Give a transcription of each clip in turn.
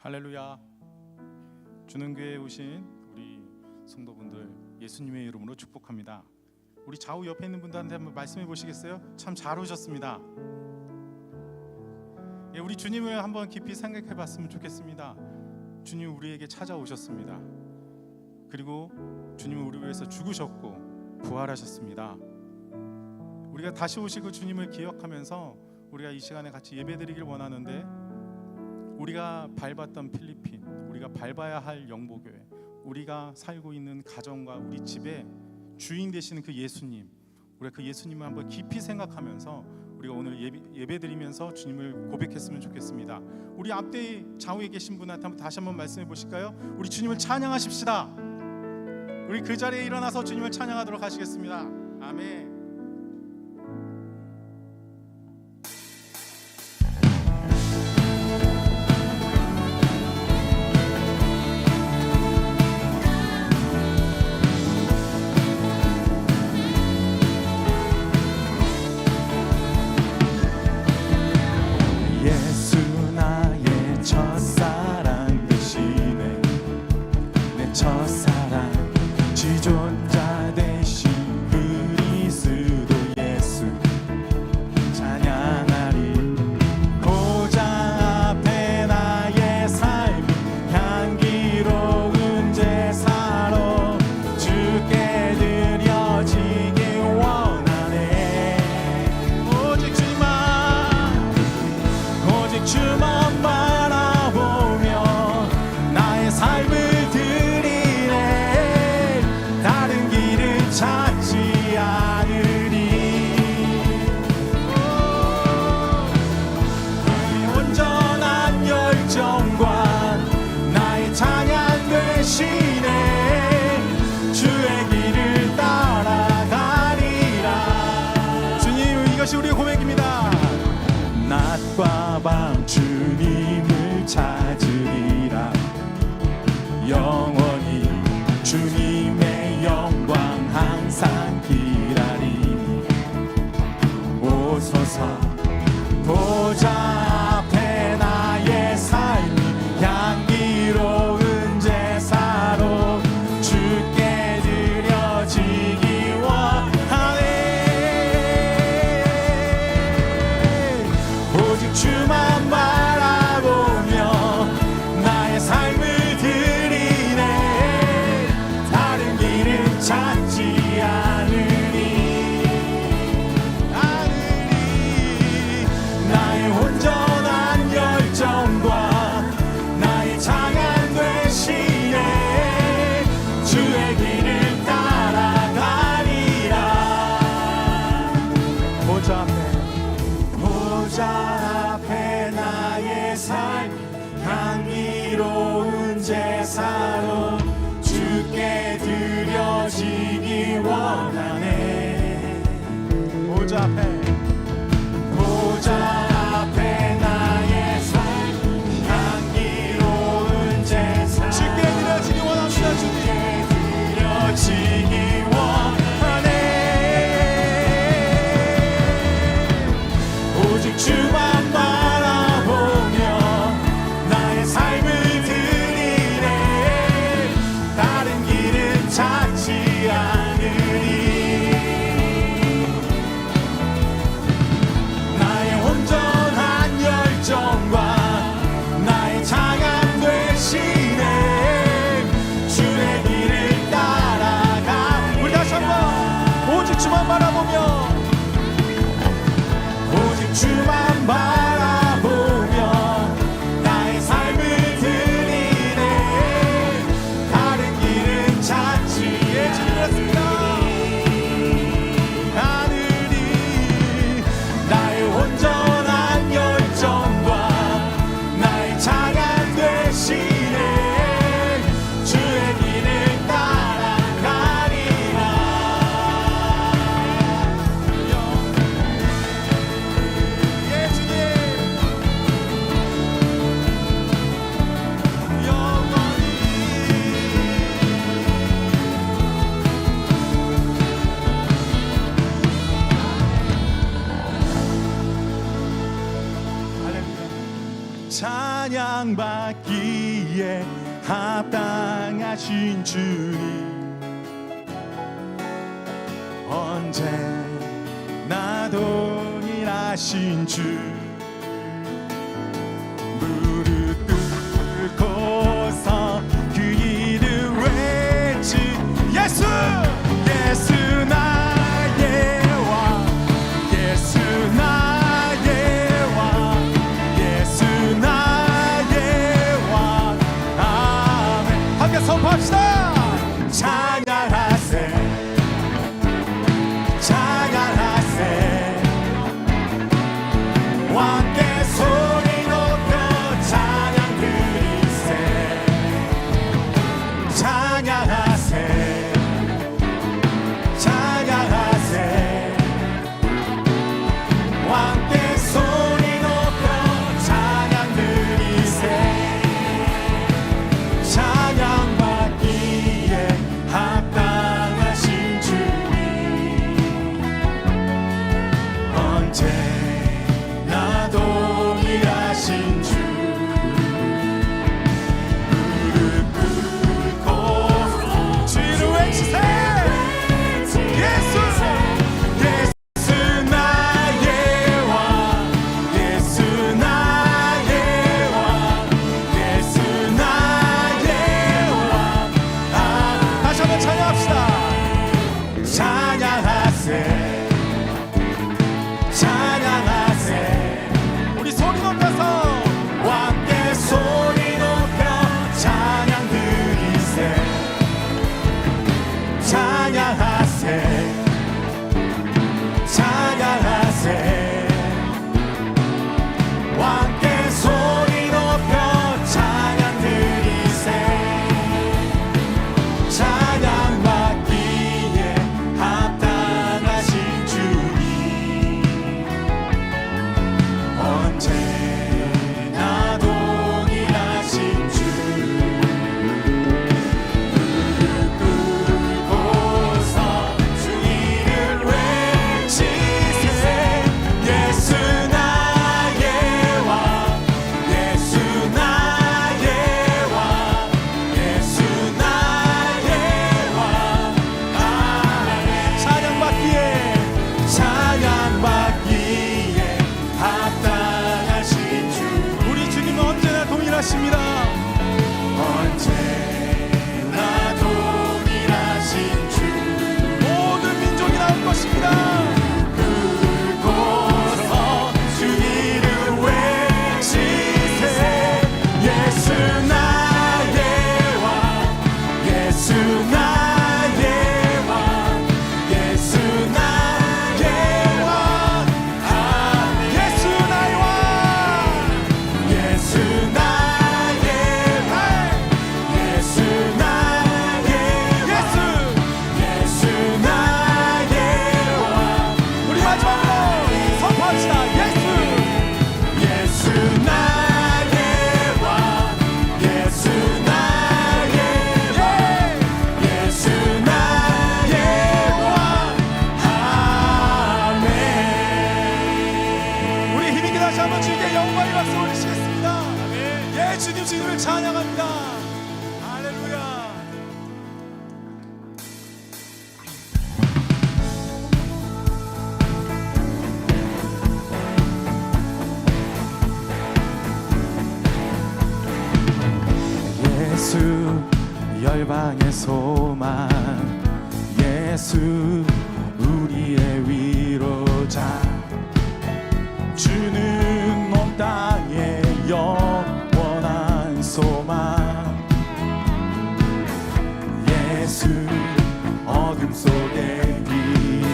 할렐루야. 주는교회에 오신 우리 성도분들 예수님의 이름으로 축복합니다. 우리 좌우 옆에 있는 분들한테 한번 말씀해 보시겠어요? 참 잘 오셨습니다. 우리 주님을 한번 깊이 생각해 봤으면 좋겠습니다. 주님 우리에게 찾아오셨습니다. 그리고 주님은 우리 위해서 죽으셨고 부활하셨습니다. 우리가 다시 오실 그 주님을 기억하면서 우리가 이 시간에 같이 예배드리길 원하는데, 우리가 밟았던 필리핀, 우리가 밟아야 할 영보교회, 우리가 살고 있는 가정과 우리 집에 주인 되시는 그 예수님, 우리가 그 예수님을 한번 깊이 생각하면서 우리가 오늘 예배드리면서 주님을 고백했으면 좋겠습니다. 우리 앞에 좌우에 계신 분한테 한번 다시 한번 말씀해 보실까요? 우리 주님을 찬양하십시다. 우리 그 자리에 일어나서 주님을 찬양하도록 하시겠습니다. 아멘. 이것이 우리의 고백입니다. 낮과 밤 주님을 찾으리라. 영원히 주님의 영광 항상 기다리니 오소서. 보좌 앞에 나의 삶이 향기로운 제사로 주께 드려지기 원하네. 오직 주만 바라보며 나의 삶을 드리네. 다른 길은 찾지 않으리. 나의 온전한 열정과 나의 찬양 되시네. 주의 길을 따라가리라. 보좌 앞에 나의 삶 향기로운 제사로 주께 드려지기 원하네. 보좌 앞에 나의 삶 향기로운 제사 주께 드려지기 원합니다. 주께 드려지기 원하네. 오직 주만 바라보며 나의 삶을 드리네. 다른 길은 찾지 않으리. 나의 온전한 열정과 나의 찬양 되시네. 주의 길을 따라가. 우리 다시 한번 오직 주만 바라보며, 오직 주만 바라보며 나의 삶을 드리네. 다른 길은 찾지 않으리. 나의 온전한 열정과 나의 찬양 되시네. 주의 길을 따라가리라. 예수님 영원히. 할렐루야. 찬양받기에 합당하신 주님, 언제나 동일하신 주, 무릎 꿇고서 그 이름 외치 예수, 예수 나의 왕, 예수 나의 왕, 예수 나의 왕. 아멘. 함께 선포합시다. 찬양하세, 찬양하세, 왕께 소리 높여 찬양 드리세. 찬양하세, 찬양하세, 왕께 소리 높여 찬양 드리세. 찬양받기에 합당하신 주님, 언제나 동일하신 주, 무릎 꿇고 주를 외치세. 예수, 예수 나의 왕, 예수 나의 왕, 예수 나의 왕. 다시 한번 찬양합시다. 찬양하세, 찬양하세, 우리 소리 높여서 왕께 소리 높여 찬양 드리세. 찬양하세, 찬양하세, 왕께 소리 높여 찬양 드리세. 찬양받기에 합당하신 주님, 언제나 동일하신 주, 무릎 꿇고서 주 이름 외치세. 예수 나의 왕, 예수 나의 왕, 예수 나의 왕. 아멘. 찬양받기에, 찬양받기에 합당하신 주, 우리 주님은 언제나 동일하십니다. 언제나 동일하신 주, 모든 민족이 나올 것입니다. 긁고서 주 이름 외치세. 예수 나의 왕, 예수 나의 왕, 예수 나의 왕. 예수 나의 왕, 예수 나의 왕, 예수 나의 예수, 예수 나의 왕. 우리 마지막으로 선포합시다. 예수, 예수 나의 왕, 예수 나의 예수 나의 왕. 아멘. 우리 힘있게 다시 한번 주님께 영광의 박수 올리시겠습니다. 예, 주님 주님을 찬양합니다. 할렐루야. 예수 열방의 소망, 예수 우리의 위로자, 주는 온 땅의 영원한 소망. 예수 어둠 속의 빛,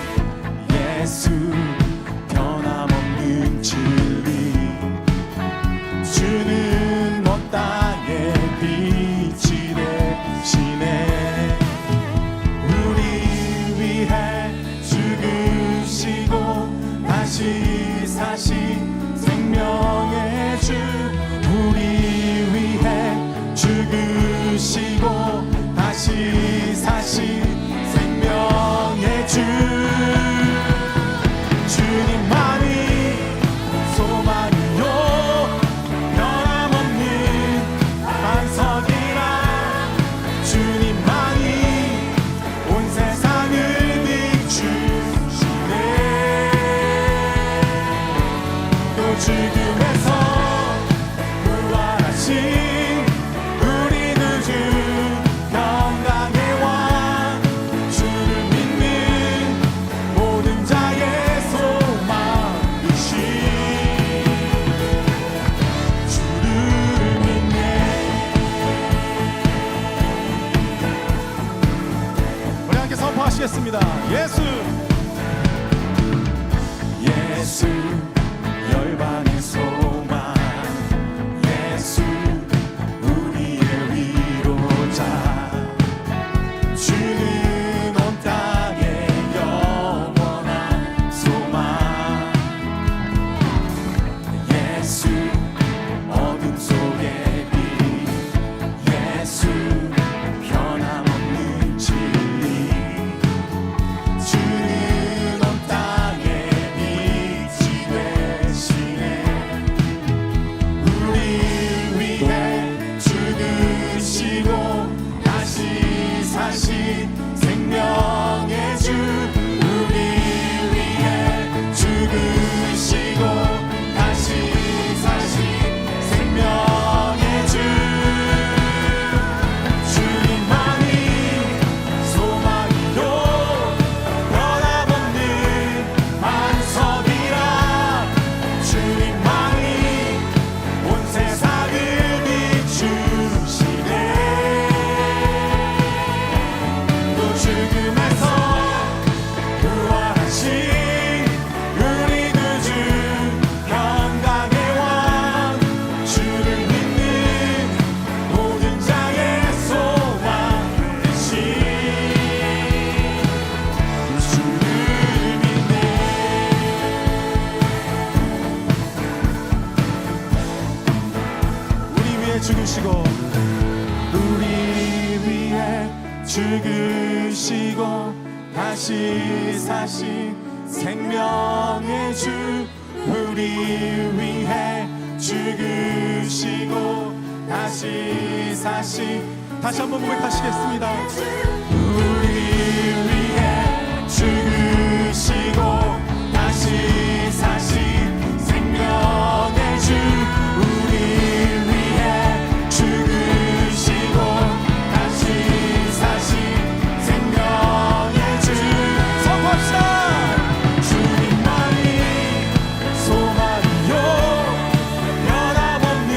예수 변함없는 진리, 주는 온 땅의 빛이 되시네. 우리 위해 죽으시고 다시 사신 생명의 주, 우리 위해 죽으시고 다시 사신 생명의 주, 주님만이 소망이요 변함없는 죽음에서 부활하신 우리 구주 평강의 왕 주를 믿는 모든 자의 소망 되신 주를 믿네. 우리 함께 선포하시겠습니다. 예수 열방의 소망 예수 우리의 위로자 주는 온 땅의 영원한 소망 예수 어둠 속의 빛 예수 변함없는 진리 주는 온 땅의 빛이 되시네. 우리 위해 죽으시고 다시 사신 생명의 주 우리 위해 죽으시고 다시 사신 생명의 주 주님만이 소망이요 변함없는 반석이라 주님만이 온 세상을 비추시네. 또 죽음에서 부활하신 우리 구주 평강의 왕 주를 믿는 모든 자의 소망 되신 주를 믿네. 우리 위해 죽으시고 우리 위해 죽으시고 다시 사신 생명의 주 우리 위해 죽으시고 다시 사신 다시 한번 고백하시겠습니다. 우리 위해 죽으시고 다시 사신 생명의 주 우리 위해 죽으시고 다시 사신 생명의 주 선포합시다. 주님만이 소망이요 변함없는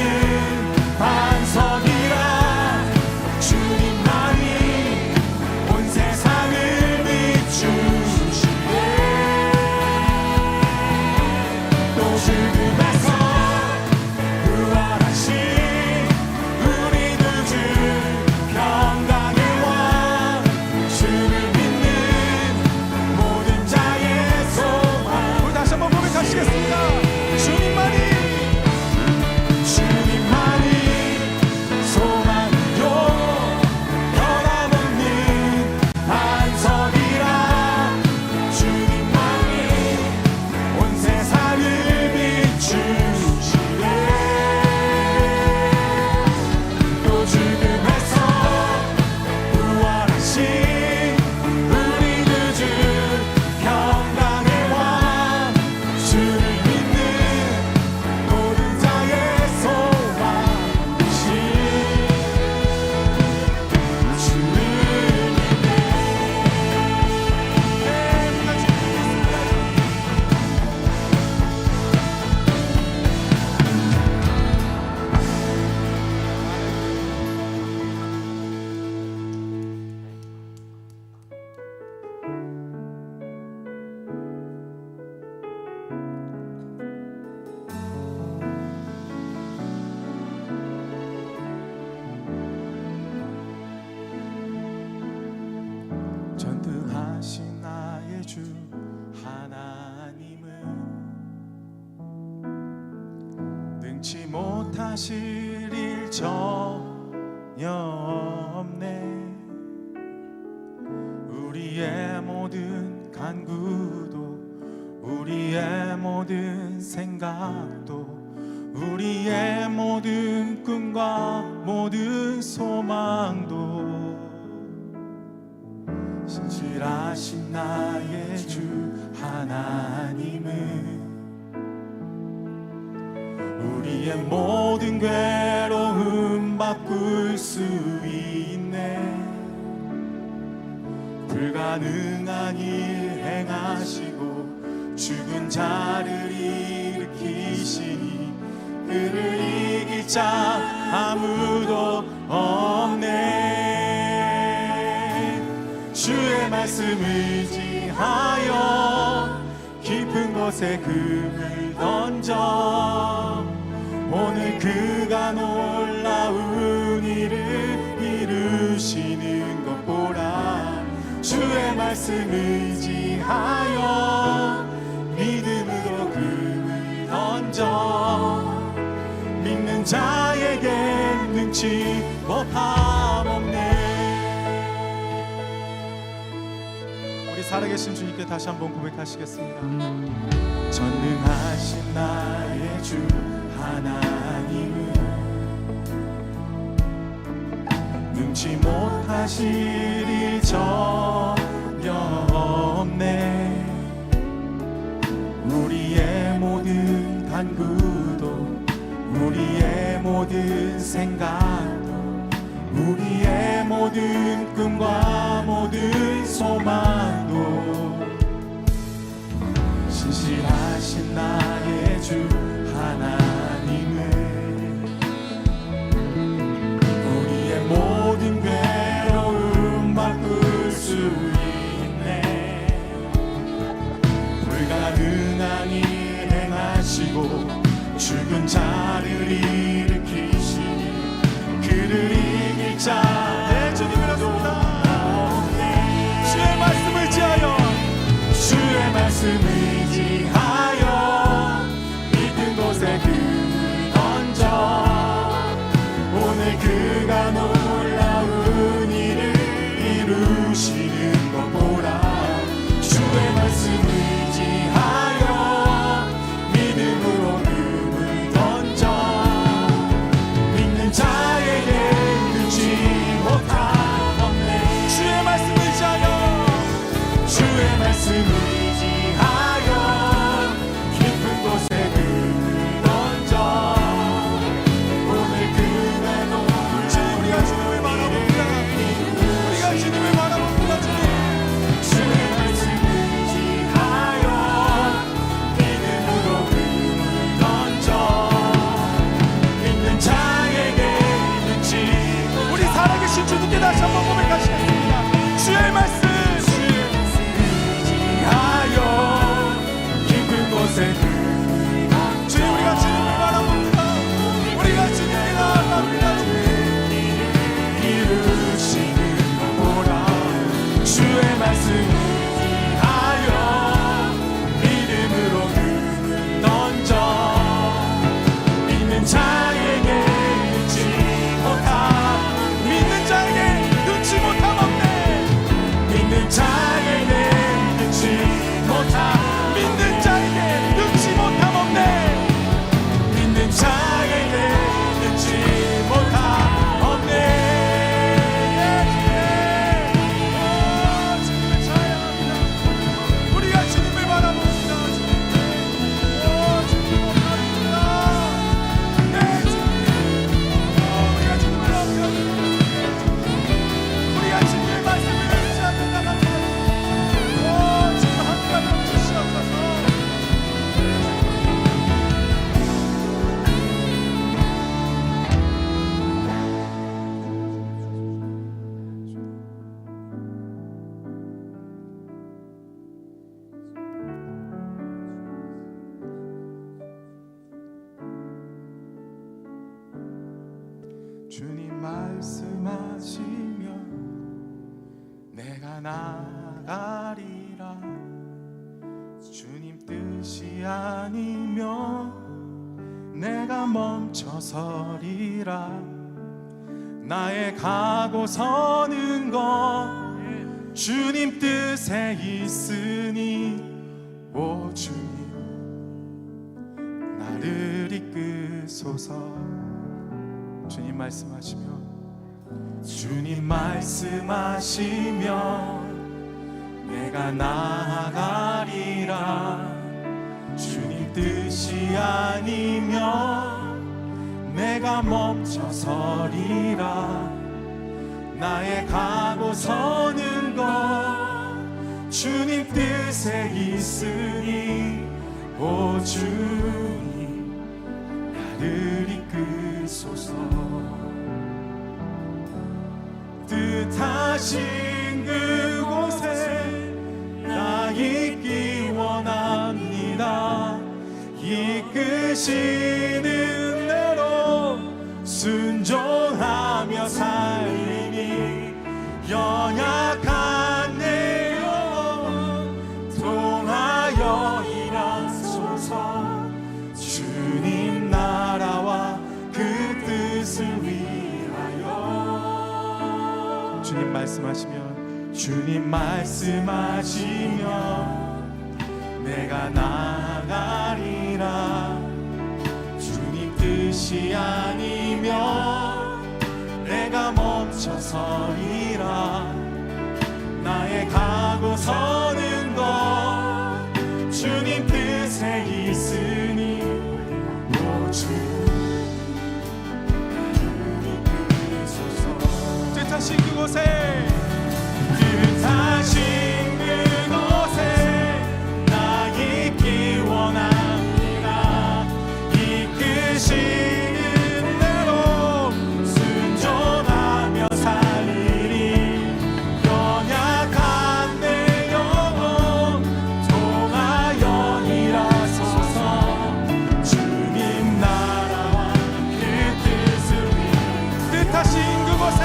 반석이라 주님만이 온 세상을 비추시네. 또 죽음에서 부활하신 우리 구주 평강의 왕 주를 믿는 모든 자의 소망 우리 다시 한번 고백하시겠습니다. 주님만이 소망이요 변함없는 반석이라 주님만이 온 세상을 비추시네. 또 죽음에서 부활하신 우리 구주 평강의 왕 주를 믿는 모든 자의 소망 되신 주를 믿네. 전능하신 나의 주 하나님은 능치 못하실 일 전혀 없네. 우리의 모든 간구도 우리의 모든 생각도 우리의 모든 꿈과 모든 소망도 신실하신 나의 주 하나님은 우리의 모든 괴로움 바꿀 수 있네. 불가능한 일 행하시고 죽은 자를 일으키시니 그를 이길 자 아무도 없네. 주의 말씀 의지하여 깊은 곳에 금을 던져 오늘 그가 놀라운 일을 이루시는 것 보라. 주의 말씀 의지하여 믿음으로 금을 던져 믿는 자에게 능치 못함 없네. 우리 살아계신 주님께 다시 한번 고백하시겠습니다. 전능하신 나의 주 하나님은 능치 못하실 일 전혀 없네. 우리의 모든 간구도 우리의 모든 생각도 우리의 모든 꿈과 모든 소망도 신실하신 나의 주 하나님은 우리의 모든 괴로움 바꿀 수 있네. 불가능한 일 행하시고 죽은 자를 일으키시니 그를 이길 자 내 주님이라소이다. 주의 말씀을 의지하여 주의 말씀 의지하여 깊은 곳에 금을 던져 오늘 그가 놀라운 일을 이루시는 것 보라. 주의 말씀 의지하여 믿음으로 금을 던져 믿는 자에게 능치 못함 없네. 주의 말씀 의지하여 주의 말씀 의지하여 깊은 곳에 금을 던져 오늘 그가 놀라운 우리가 주님을 바라봅니다. 우리가 주님을 바라봅니다. 주의 말씀 의지하여 믿음으로 금을 던져 믿는 자에게 능치. 우리 살아계신 주님께 다시 한번 고백하시겠습니다. 주의 말씀 의지하여 깊은 곳에 주님 우리가 주님을 바라봅니다. 우리가 주님을 바라봅니다. 이루시는 것 보라. 주의 말씀 의지하여 믿음으로 금을 던져 믿는 자에게 능치 못함 믿는 자에게 능치 못함 없네. 믿는 자에게 능치 못함 믿는 자에게 능치 못함 없네. 믿는 자에게 능치 못함 없네. 주님을 찬양합니다. 우리가 주님을 바라봅니다. 주님을 바라봅니다. 네, 주님. 우리가 주님을 바라봅니다. 우리가 주님의 말씀을 의지하며 나갑니다. 주님 함께하여 주시옵소서. 주님 말씀하시면 내가 나가리라. 주님 뜻이 아니면 내가 멈춰서리라. 나의 가고 서는 것 주님 뜻에 있으니 오 주님 나를 이끄소서. 주님 말씀하시면 주님 말씀하시면 내가 나아가리라. 주님 뜻이 아니면 내가 멈춰서리라. 나의 가고 서는 것 주님 뜻에 있으니 오 주님 나를 이끄소서. 뜻하신 그곳에 나 있기 원합니다. 이끄시는 대로 순종하며 살리니 연약한 내 영혼 통하여 일하소서. 주님 나라와 그 뜻을 위하여. 주님 말씀하시면 주님 말씀하시면 내가 나가리라. 주님 뜻이 아니면 내가 멈춰서리라. 나의 가고 서는 것 주님 뜻에 있으니 오 주님 뜻하신 그곳에 뜻하신 그곳에 나 있기 원합니다. 이끄시는 대로 순종하며 살리리. 연약한 내 영혼 통하여 일하소서. 주님 나라와 그 뜻을 위해 뜻하신 그곳에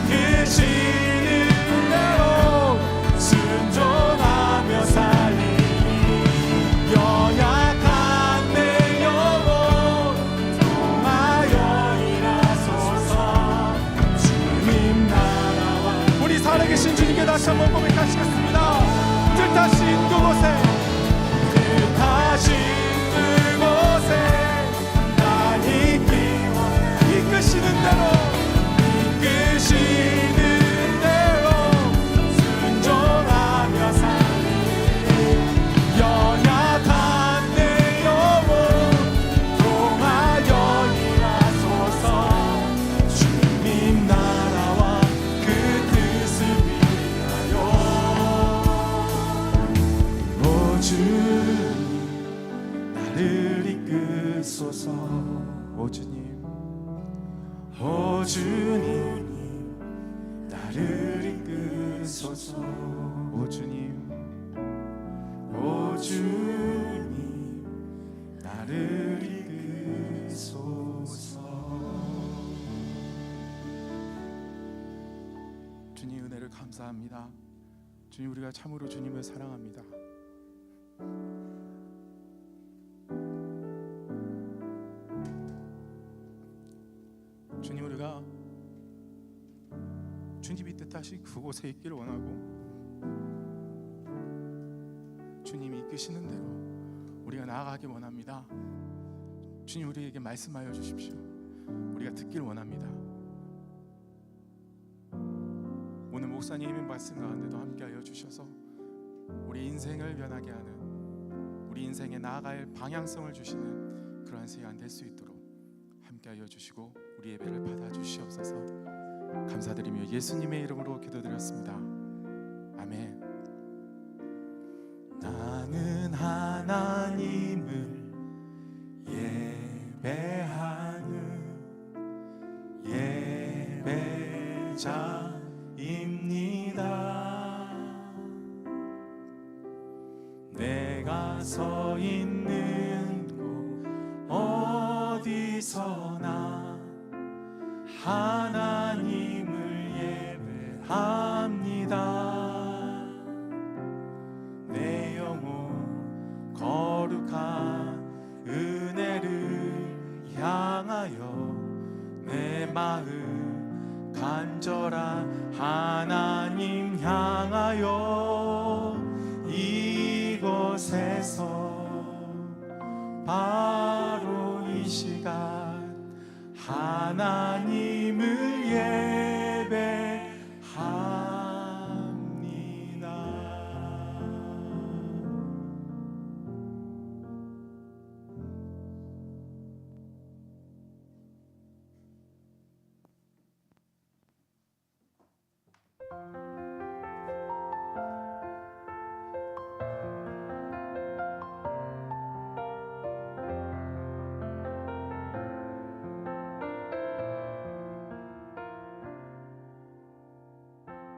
이끄시는 대로 순종하며 살리니 연약한 내 영혼 통하여 일하소서. 주님 나라와 우리 살아계신 주님께 다시 한번 고백하시겠습니다. 뜻하신 그곳에 뜻하신 그곳에 나 있기 이끄시는 대로 순종하며 살리니 연약한 내 영혼 통하여 일하소서. 주님 나라와 그 뜻을 위하여 오 주님 나를 이끄소서. 오 주님 오 주님 나를 이끄소서. 오 주님 오 주님 나를 이끄소서. 주님 은혜를 감사합니다. 주님 우리가 참으로 주님을 사랑합니다. 주님 우리가 주님이 뜻하신 그곳에 있기를 원하고 주님이 이끄시는 대로 우리가 나아가기 원합니다. 주님 우리에게 말씀하여 주십시오. 우리가 듣기를 원합니다. 오늘 목사님의 말씀 가운데도 함께하여 주셔서 우리 인생을 변하게 하는 우리 인생에 나아갈 방향성을 주시는 그러한 시간 될 수 있도록 함께하여 주시고 우리 예배를 받아주시옵소서. 감사드리며 예수님의 이름으로 기도드렸습니다. 아멘. 나는 하나님을 예배하는 예배자입니다. 내가 서 있는 곳 어디서나 하나님을 예배합니다. 내 영혼 거룩한 은혜를 향하여 내 마음 간절한 하나님 향하여 이곳에서 바로 이 시간 하나님을 예배합니다.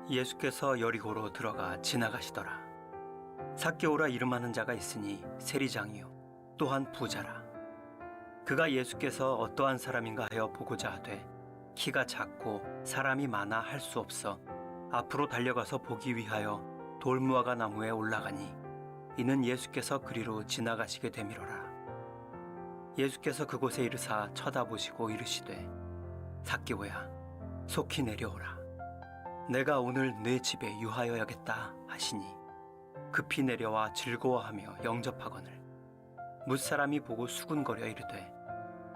예수께서 여리고로 들어가 지나가시더라. 삭개오라 이름하는 자가 있으니 세리장이요 또한 부자라. 그가 예수께서 어떠한 사람인가 하여 보고자 하되 키가 작고 사람이 많아 할 수 없어 앞으로 달려가서 보기 위하여 돌무화과 나무에 올라가니 이는 예수께서 그리로 지나가시게 되미로라. 예수께서 그곳에 이르사 쳐다보시고 이르시되 삭개오야 속히 내려오라. 내가 오늘 내 집에 유하여야겠다 하시니 급히 내려와 즐거워하며 영접하거늘 뭇사람이 보고 수군거려 이르되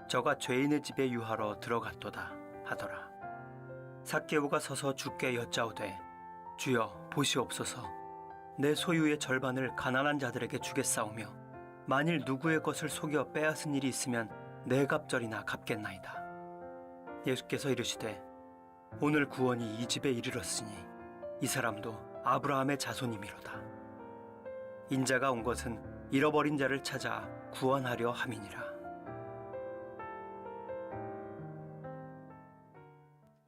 저가 죄인의 집에 유하러 들어갔도다 하더라. 삭개오가 서서 주께 여짜오되 주여 보시옵소서 내 소유의 절반을 가난한 자들에게 주겠사오며 만일 누구의 것을 속여 빼앗은 일이 있으면 네 갑절이나 갚겠나이다. 예수께서 이르시되 오늘 구원이 이 집에 이르렀으니 이 사람도 아브라함의 자손이미로다. 인자가 온 것은 잃어버린 자를 찾아 구원하려 함이니라.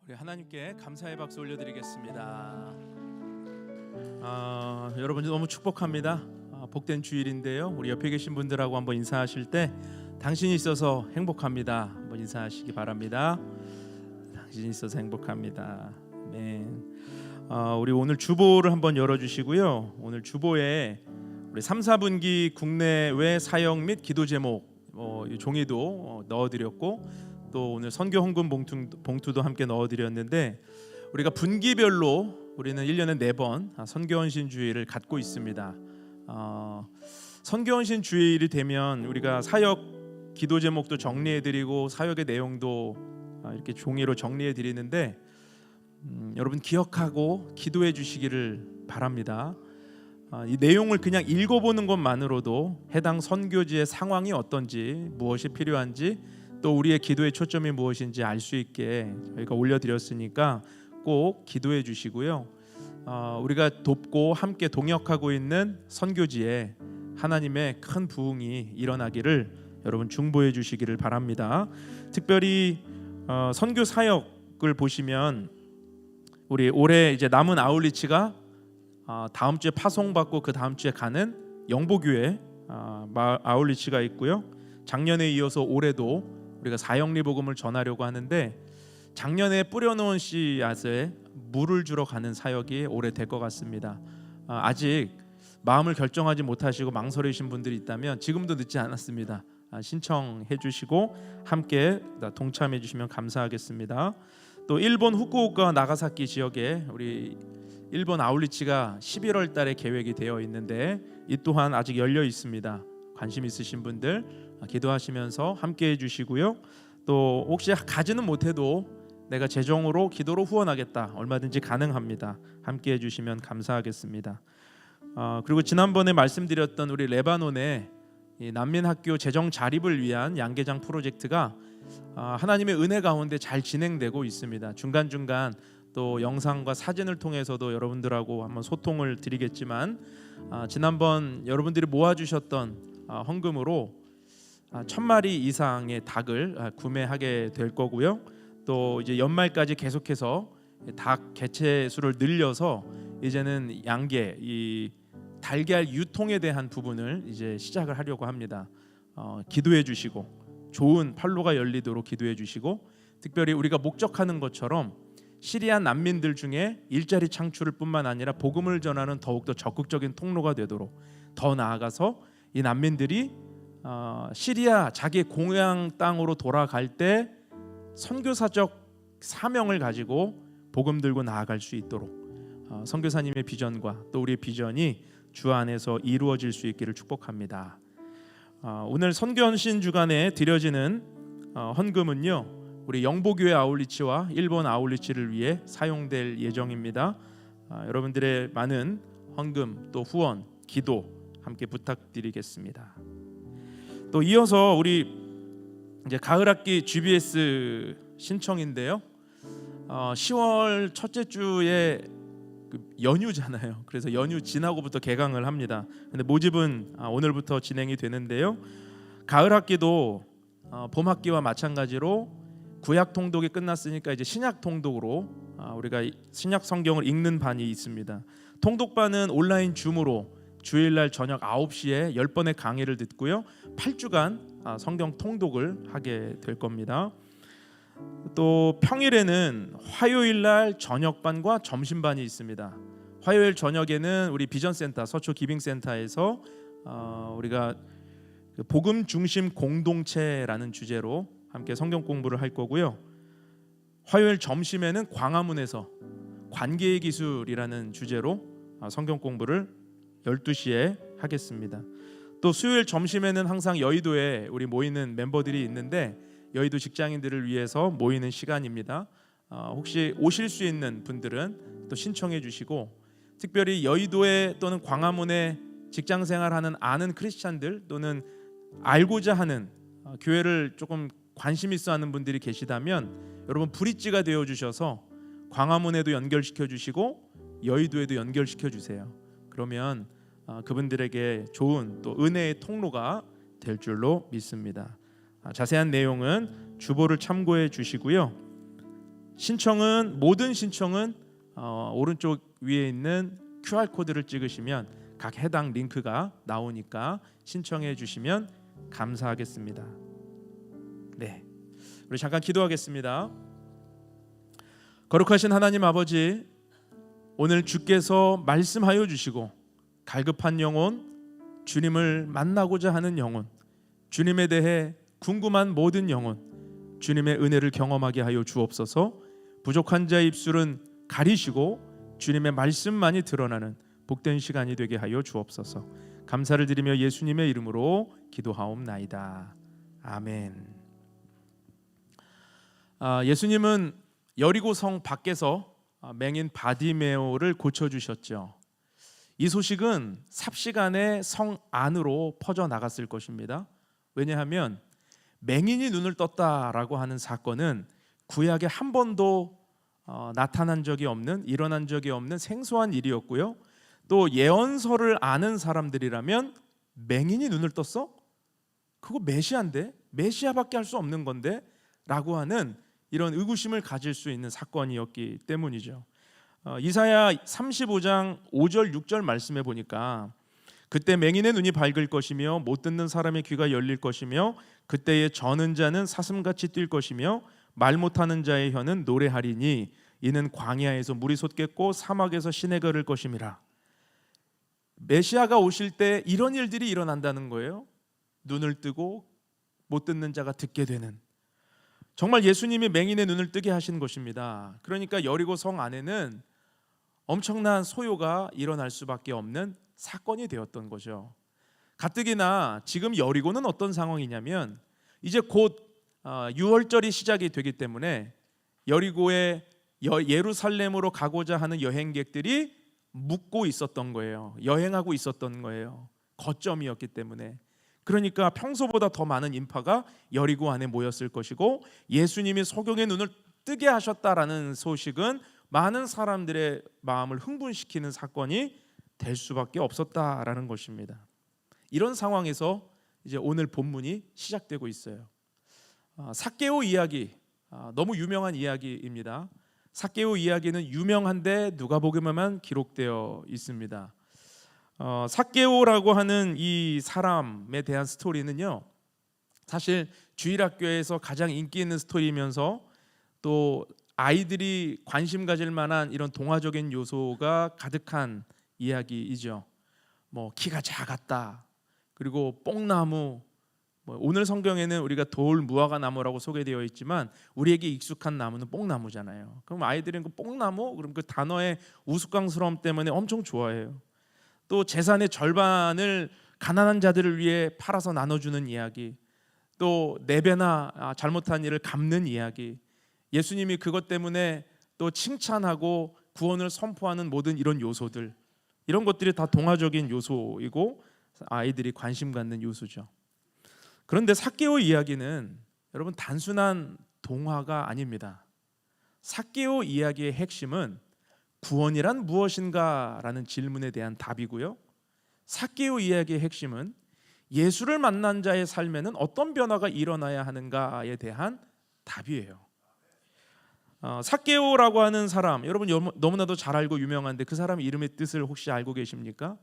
우리 하나님께 감사의 박수 올려드리겠습니다. 여러분 너무 축복합니다. 복된 주일인데요. 우리 옆에 계신 분들하고 한번 인사하실 때 당신이 있어서 행복합니다. 한번 인사하시기 바랍니다. 당신이 있어서 행복합니다. 우리 오늘 주보를 한번 열어주시고요. 오늘 주보에 우리 3, 4분기 국내외 사역 및 기도 제목 종이도 넣어드렸고 또 오늘 선교 헌금 봉투도 함께 넣어드렸는데 우리가 분기별로 우리는 1년에 4번 선교헌신 주일을 갖고 있습니다. 선교헌신 주일이 되면 우리가 사역 기도 제목도 정리해드리고 사역의 내용도 이렇게 종이로 정리해드리는데 여러분 기억하고 기도해 주시기를 바랍니다. 이 내용을 그냥 읽어보는 것만으로도 해당 선교지의 상황이 어떤지 무엇이 필요한지 또 우리의 기도의 초점이 무엇인지 알 수 있게 저희가 올려드렸으니까 꼭 기도해 주시고요. 우리가 돕고 함께 동역하고 있는 선교지에 하나님의 큰 부흥이 일어나기를 여러분 중보해 주시기를 바랍니다. 특별히 선교 사역을 보시면 우리 올해 이제 남은 아울리치가 다음 주에 파송받고 그 다음 주에 가는 영보교회 아울리치가 있고요. 작년에 이어서 올해도 우리가 사형리 복음을 전하려고 하는데 작년에 뿌려놓은 씨앗에 물을 주러 가는 사역이 올해 될 것 같습니다. 아직 마음을 결정하지 못하시고 망설이신 분들이 있다면 지금도 늦지 않았습니다. 신청해 주시고 함께 동참해 주시면 감사하겠습니다. 또 일본 후쿠오카 나가사키 지역에 우리 일본 아울리치가 11월 달에 계획이 되어 있는데 이 또한 아직 열려 있습니다. 관심 있으신 분들 기도하시면서 함께 해주시고요. 또 혹시 가지는 못해도 내가 재정으로 기도로 후원하겠다 얼마든지 가능합니다. 함께 해주시면 감사하겠습니다. 그리고 지난번에 말씀드렸던 우리 레바논의 난민학교 재정 자립을 위한 양계장 프로젝트가 하나님의 은혜 가운데 잘 진행되고 있습니다. 중간중간 또 영상과 사진을 통해서도 여러분들하고 한번 소통을 드리겠지만 지난번 여러분들이 모아주셨던 헌금으로 1000마리 이상의 닭을 구매하게 될 거고요. 또 이제 연말까지 계속해서 닭 개체 수를 늘려서 이제는 양계 이 달걀 유통에 대한 부분을 이제 시작을 하려고 합니다. 기도해 주시고 좋은 판로가 열리도록 기도해 주시고 특별히 우리가 목적하는 것처럼 시리아 난민들 중에 일자리 창출을 뿐만 아니라 복음을 전하는 더욱더 적극적인 통로가 되도록 더 나아가서 이 난민들이 시리아 자기 고향 땅으로 돌아갈 때 선교사적 사명을 가지고 복음 들고 나아갈 수 있도록 선교사님의 비전과 또 우리의 비전이 주 안에서 이루어질 수 있기를 축복합니다. 오늘 선교헌신 주간에 드려지는 헌금은요 우리 영보교회 아울리치와 일본 아울리치를 위해 사용될 예정입니다. 여러분들의 많은 헌금 또 후원 기도 함께 부탁드리겠습니다. 또 이어서 우리 이제 가을학기 GBS 신청인데요. 10월 첫째 주에 연휴잖아요. 그래서 연휴 지나고부터 개강을 합니다. 근데 모집은 오늘부터 진행이 되는데요. 가을학기도 봄학기와 마찬가지로 구약 통독이 끝났으니까 이제 신약 통독으로 우리가 신약 성경을 읽는 반이 있습니다. 통독반은 온라인 줌으로 주일날 저녁 9시에 10번의 강의를 듣고요. 8주간 성경 통독을 하게 될 겁니다. 또 평일에는 화요일날 저녁반과 점심반이 있습니다. 화요일 저녁에는 우리 비전센터 서초 기빙센터에서 우리가 복음 중심 공동체라는 주제로 함께 성경 공부를 할 거고요. 화요일 점심에는 광화문에서 관계의 기술이라는 주제로 성경 공부를 12시에 하겠습니다. 또 수요일 점심에는 항상 여의도에 우리 모이는 멤버들이 있는데 여의도 직장인들을 위해서 모이는 시간입니다. 혹시 오실 수 있는 분들은 또 신청해 주시고, 특별히 여의도에 또는 광화문에 직장 생활하는 아는 크리스찬들 또는 알고자 하는 교회를 조금 관심 있어 하는 분들이 계시다면 여러분 브릿지가 되어 주셔서 광화문에도 연결시켜 주시고 여의도에도 연결시켜 주세요. 그러면 그분들에게 좋은 또 은혜의 통로가 될 줄로 믿습니다. 자세한 내용은 주보를 참고해 주시고요. 모든 신청은 오른쪽 위에 있는 QR코드를 찍으시면 각 해당 링크가 나오니까 신청해 주시면 감사하겠습니다. 네, 우리 잠깐 기도하겠습니다. 거룩하신 하나님 아버지, 오늘 주께서 말씀하여 주시고 갈급한 영혼, 주님을 만나고자 하는 영혼, 주님에 대해 궁금한 모든 영혼, 주님의 은혜를 경험하게 하여 주옵소서. 부족한 자의 입술은 가리시고 주님의 말씀만이 드러나는 복된 시간이 되게 하여 주옵소서. 감사를 드리며 예수님의 이름으로 기도하옵나이다. 아멘. 예수님은 여리고성 밖에서 맹인 바디메오를 고쳐주셨죠. 이 소식은 삽시간에 성 안으로 퍼져나갔을 것입니다. 왜냐하면 맹인이 눈을 떴다라고 하는 사건은 구약에 한 번도 나타난 적이 없는, 일어난 적이 없는 생소한 일이었고요. 또 예언서를 아는 사람들이라면 맹인이 눈을 떴어? 그거 메시아인데? 메시아밖에 할 수 없는 건데? 라고 하는 이런 의구심을 가질 수 있는 사건이었기 때문이죠. 이사야 35장 5절 6절 말씀해 보니까 그때 맹인의 눈이 밝을 것이며 못 듣는 사람의 귀가 열릴 것이며 그때에 저는 자는 사슴같이 뛸 것이며 말 못하는 자의 혀는 노래하리니 이는 광야에서 물이 솟겠고 사막에서 시내가 흐를 것임이라. 메시아가 오실 때 이런 일들이 일어난다는 거예요. 눈을 뜨고 못 듣는 자가 듣게 되는, 정말 예수님이 맹인의 눈을 뜨게 하신 것입니다. 그러니까 여리고 성 안에는 엄청난 소요가 일어날 수밖에 없는 사건이 되었던 거죠. 가뜩이나 지금 여리고는 어떤 상황이냐면 이제 곧 유월절이 시작이 되기 때문에 여리고에 예루살렘으로 가고자 하는 여행객들이 묵고 있었던 거예요. 여행하고 있었던 거예요. 거점이었기 때문에. 그러니까 평소보다 더 많은 인파가 여리고 안에 모였을 것이고, 예수님이 소경의 눈을 뜨게 하셨다라는 소식은 많은 사람들의 마음을 흥분시키는 사건이 될 수밖에 없었다라는 것입니다. 이런 상황에서 이제 오늘 본문이 시작되고 있어요. 삭개오 이야기, 너무 유명한 이야기입니다. 삭개오 이야기는 유명한데 누가복음에만 기록되어 있습니다. 삭개오라고 하는 이 사람에 대한 스토리는요, 사실 주일학교에서 가장 인기 있는 스토리이면서 또 아이들이 관심 가질 만한 이런 동화적인 요소가 가득한 이야기이죠. 뭐 키가 작았다, 그리고 뽕나무, 오늘 성경에는 우리가 돌 무화과 나무라고 소개되어 있지만 우리에게 익숙한 나무는 뽕나무잖아요. 그럼 아이들은 그 뽕나무, 그럼 그 단어의 우스꽝스러움 때문에 엄청 좋아해요. 또 재산의 절반을 가난한 자들을 위해 팔아서 나눠주는 이야기, 또 4배나 잘못한 일을 갚는 이야기, 예수님이 그것 때문에 또 칭찬하고 구원을 선포하는 모든 이런 요소들, 이런 것들이 다 동화적인 요소이고 아이들이 관심 갖는 요소죠. 그런데 삭개오 이야기는 여러분 단순한 동화가 아닙니다. 삭개오 이야기의 핵심은 구원이란 무엇인가 라는 질문에 대한 답이고요, 삭개오 이야기의 핵심은 예수를 만난 자의 삶에는 어떤 변화가 일어나야 하는가에 대한 답이에요. 삭개오라고 하는 사람, 여러분 너무나도 잘 알고 유명한데 그 사람 이름의 뜻을 혹시 알고 계십니까?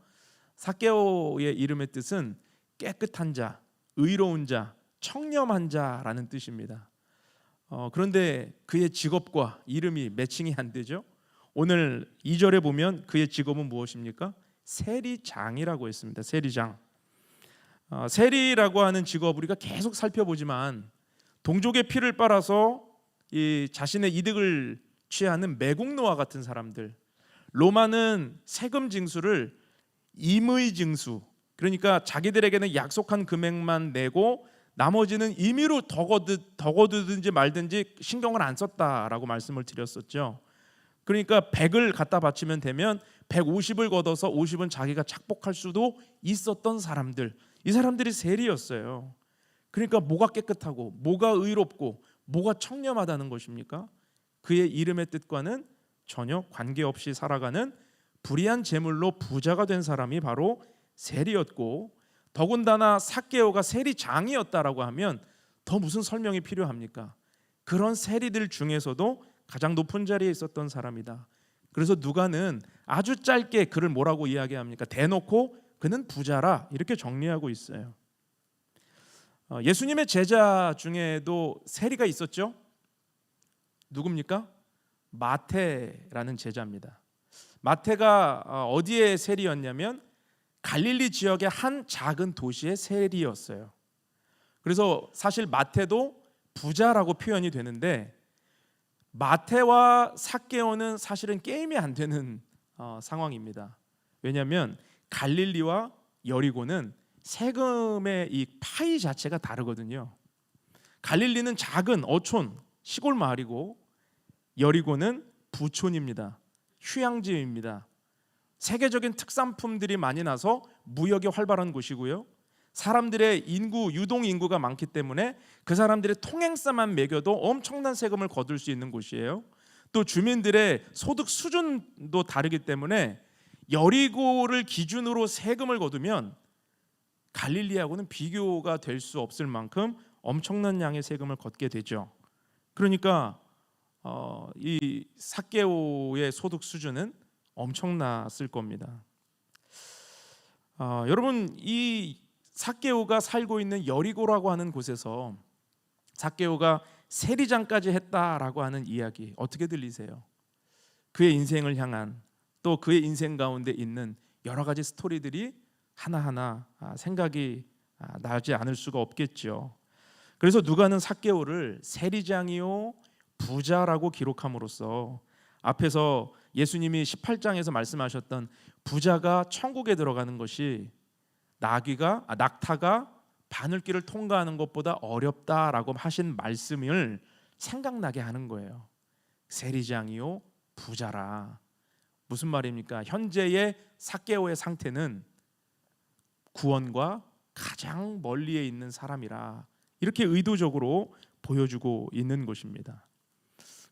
삭개오의 이름의 뜻은 깨끗한 자, 의로운 자, 청렴한 자라는 뜻입니다. 그런데 그의 직업과 이름이 매칭이 안 되죠. 오늘 2절에 보면 그의 직업은 무엇입니까? 세리장이라고 했습니다. 세리장. 세리라고 하는 직업 우리가 계속 살펴보지만 동족의 피를 빨아서 이 자신의 이득을 취하는 매국노와 같은 사람들, 로마는 세금 징수를 임의 징수, 그러니까 자기들에게는 약속한 금액만 내고 나머지는 임의로 더 거두든지 말든지 신경을 안 썼다라고 말씀을 드렸었죠. 그러니까 100을 갖다 바치면 되면 150을 걷어서 50은 자기가 착복할 수도 있었던 사람들, 이 사람들이 세리였어요. 그러니까 뭐가 깨끗하고 뭐가 의롭고 뭐가 청렴하다는 것입니까? 그의 이름의 뜻과는 전혀 관계없이 살아가는 불의한 재물로 부자가 된 사람이 바로 세리였고, 더군다나 삭개오가 세리장이었다라고 하면 더 무슨 설명이 필요합니까? 그런 세리들 중에서도 가장 높은 자리에 있었던 사람이다. 그래서 누가는 아주 짧게 그를 뭐라고 이야기합니까? 대놓고 그는 부자라 이렇게 정리하고 있어요. 예수님의 제자 중에도 세리가 있었죠. 누굽니까? 마태라는 제자입니다. 마태가 어디의 세리였냐면 갈릴리 지역의 한 작은 도시의 세리였어요. 그래서 사실 마태도 부자라고 표현이 되는데 마태와 삭개오는 사실은 게임이 안 되는 상황입니다. 왜냐하면 갈릴리와 여리고는 세금의 이 파이 자체가 다르거든요. 갈릴리는 작은 어촌 시골 마을이고 여리고는 부촌입니다. 휴양지입니다. 세계적인 특산품들이 많이 나서 무역이 활발한 곳이고요. 사람들의 유동 인구가 많기 때문에 그 사람들의 통행세만 매겨도 엄청난 세금을 거둘 수 있는 곳이에요. 또 주민들의 소득 수준도 다르기 때문에 여리고를 기준으로 세금을 거두면 갈릴리하고는 비교가 될 수 없을 만큼 엄청난 양의 세금을 걷게 되죠. 그러니까 이 삭개오의 소득 수준은 엄청났을 겁니다. 여러분, 이 삭개오가 살고 있는 여리고라고 하는 곳에서 삭개오가 세리장까지 했다라고 하는 이야기 어떻게 들리세요? 그의 인생을 향한, 또 그의 인생 가운데 있는 여러 가지 스토리들이 하나하나 생각이 나지 않을 수가 없겠죠. 그래서 누가는 삭개오를 세리장이요 부자라고 기록함으로써 앞에서 예수님이 18장에서 말씀하셨던 부자가 천국에 들어가는 것이 낙타가 바늘길을 통과하는 것보다 어렵다라고 하신 말씀을 생각나게 하는 거예요. 세리장이요 부자라. 무슨 말입니까? 현재의 삭개오의 상태는 구원과 가장 멀리에 있는 사람이라 이렇게 의도적으로 보여주고 있는 것입니다.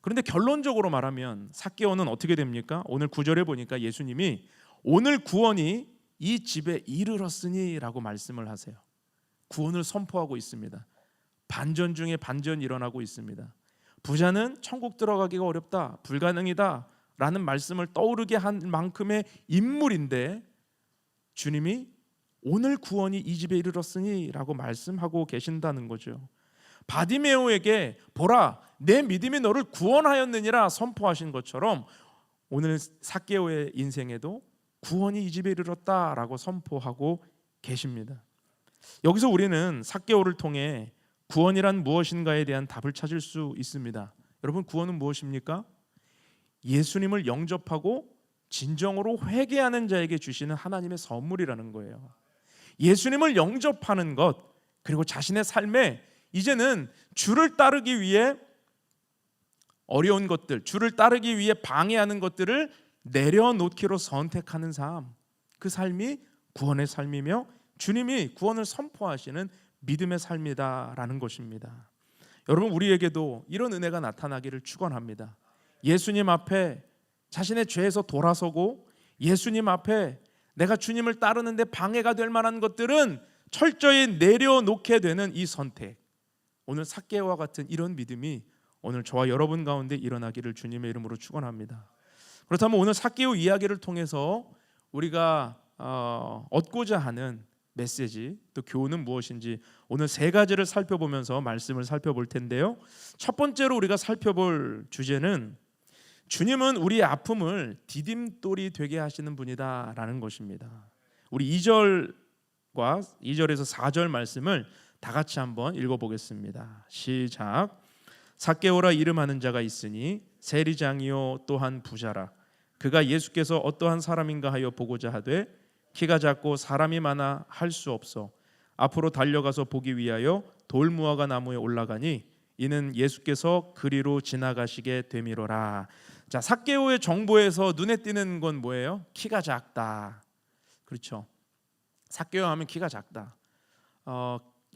그런데 결론적으로 말하면 삭개오는 어떻게 됩니까? 오늘 9절에 보니까 예수님이 오늘 구원이 이 집에 이르렀으니 라고 말씀을 하세요. 구원을 선포하고 있습니다. 반전 중에 반전이 일어나고 있습니다. 부자는 천국 들어가기가 어렵다, 불가능이다 라는 말씀을 떠오르게 한 만큼의 인물인데 주님이 오늘 구원이 이 집에 이르렀으니 라고 말씀하고 계신다는 거죠. 바디메오에게 보라 내 믿음이 너를 구원하였느니라 선포하신 것처럼 오늘 삭개오의 인생에도 구원이 이 집에 이르렀다라고 선포하고 계십니다. 여기서 우리는 삭개오를 통해 구원이란 무엇인가에 대한 답을 찾을 수 있습니다. 여러분, 구원은 무엇입니까? 예수님을 영접하고 진정으로 회개하는 자에게 주시는 하나님의 선물이라는 거예요. 예수님을 영접하는 것, 그리고 자신의 삶에 이제는 주를 따르기 위해 어려운 것들, 주를 따르기 위해 방해하는 것들을 내려놓기로 선택하는 삶, 그 삶이 구원의 삶이며 주님이 구원을 선포하시는 믿음의 삶이다라는 것입니다. 여러분, 우리에게도 이런 은혜가 나타나기를 축원합니다. 예수님 앞에 자신의 죄에서 돌아서고 예수님 앞에 내가 주님을 따르는데 방해가 될 만한 것들은 철저히 내려놓게 되는 이 선택, 오늘 삭개오와 같은 이런 믿음이 오늘 저와 여러분 가운데 일어나기를 주님의 이름으로 축원합니다. 그렇다면 오늘 삭개오 이야기를 통해서 우리가 얻고자 하는 메시지 또 교훈은 무엇인지 오늘 세 가지를 살펴보면서 말씀을 살펴볼 텐데요. 첫 번째로 우리가 살펴볼 주제는 주님은 우리의 아픔을 디딤돌이 되게 하시는 분이다라는 것입니다. 우리 2절과 2절에서 4절 말씀을 다 같이 한번 읽어보겠습니다. 시작. 삭개오라 이름하는 자가 있으니 세리장이요 또한 부자라. 그가 예수께서 어떠한 사람인가 하여 보고자 하되 키가 작고 사람이 많아 할 수 없어 앞으로 달려가서 보기 위하여 돌무화과 나무에 올라가니 이는 예수께서 그리로 지나가시게 되미로라. 자, 삭개오의 정보에서 눈에 띄는 건 뭐예요? 키가 작다. 그렇죠. 삭개오 하면 키가 작다.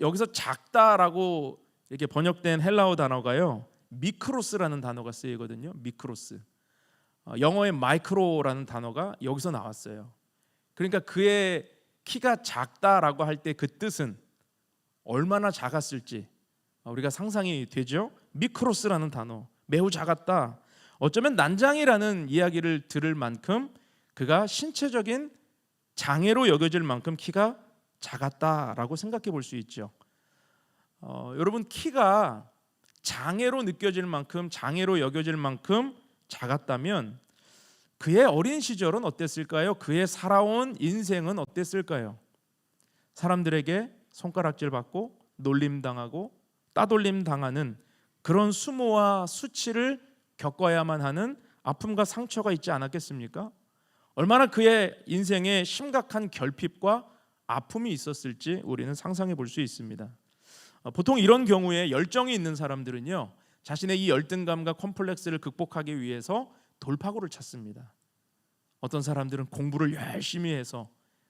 여기서 작다라고 이렇게 번역된 헬라어 단어가요, 미크로스라는 단어가 쓰이거든요. 미크로스. 영어의 마이크로라는 단어가 여기서 나왔어요. 그러니까 그의 키가 작다라고 할 때 그 뜻은 얼마나 작았을지 우리가 상상이 되죠. 미크로스라는 단어, 매우 작았다. 어쩌면 난장이라는 이야기를 들을 만큼 그가 신체적인 장애로 여겨질 만큼 키가 작았다라고 생각해 볼 수 있죠. 여러분, 키가 장애로 느껴질 만큼, 장애로 여겨질 만큼 작았다면 그의 어린 시절은 어땠을까요? 그의 살아온 인생은 어땠을까요? 사람들에게 손가락질 받고 놀림당하고 따돌림 당하는 그런 수모와 수치를 겪어야만 하는 아픔과 상처가 있지 않았겠습니까? 얼마나 그의 인생에 심각한 결핍과 아픔이 있었을지 우리는 상상해 볼 수 있습니다. 보통 이런 경우에 열정이 있는 사람들은요, 자신의 이 열등감과 컴플렉스를 극복하기 위해서 돌파구를 찾습니다. 어떤 사람들은 공부를 열심히 해서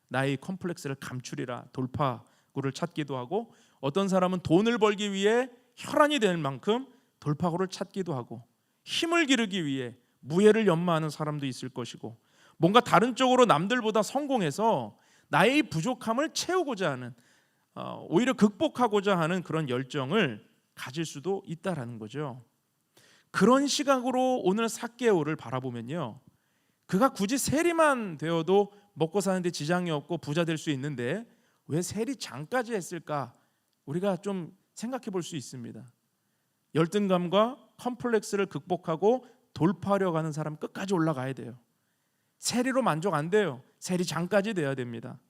나의 컴플렉스를 감추리라 돌파구를 찾기도 하고, 어떤 사람은 돈을 벌기 위해 혈안이 될 만큼 돌파구를 찾기도 하고, 힘을 기르기 위해 무예를 연마하는 사람도 있을 것이고, 뭔가 다른 쪽으로 남들보다 성공해서 나의 부족함을 채우고자 하는, 오히려 극복하고자 하는 그런 열정을 가질 수도 있다라는 거죠. 그런 시각으로 오늘 삭개오를 바라보면요, 그가 굳이 세리만 되어도 먹고 사는데 지장이 없고 부자 될 수 있는데 왜 세리장까지 했을까? 우리가 좀 생각해 볼 수 있습니다. 열등감과 컴플렉스를 극복하고 돌파하려고 하는 사람 끝까지 올라가야 돼요. 세리로 만족 안 돼요. 세리장까지 돼야 됩니다.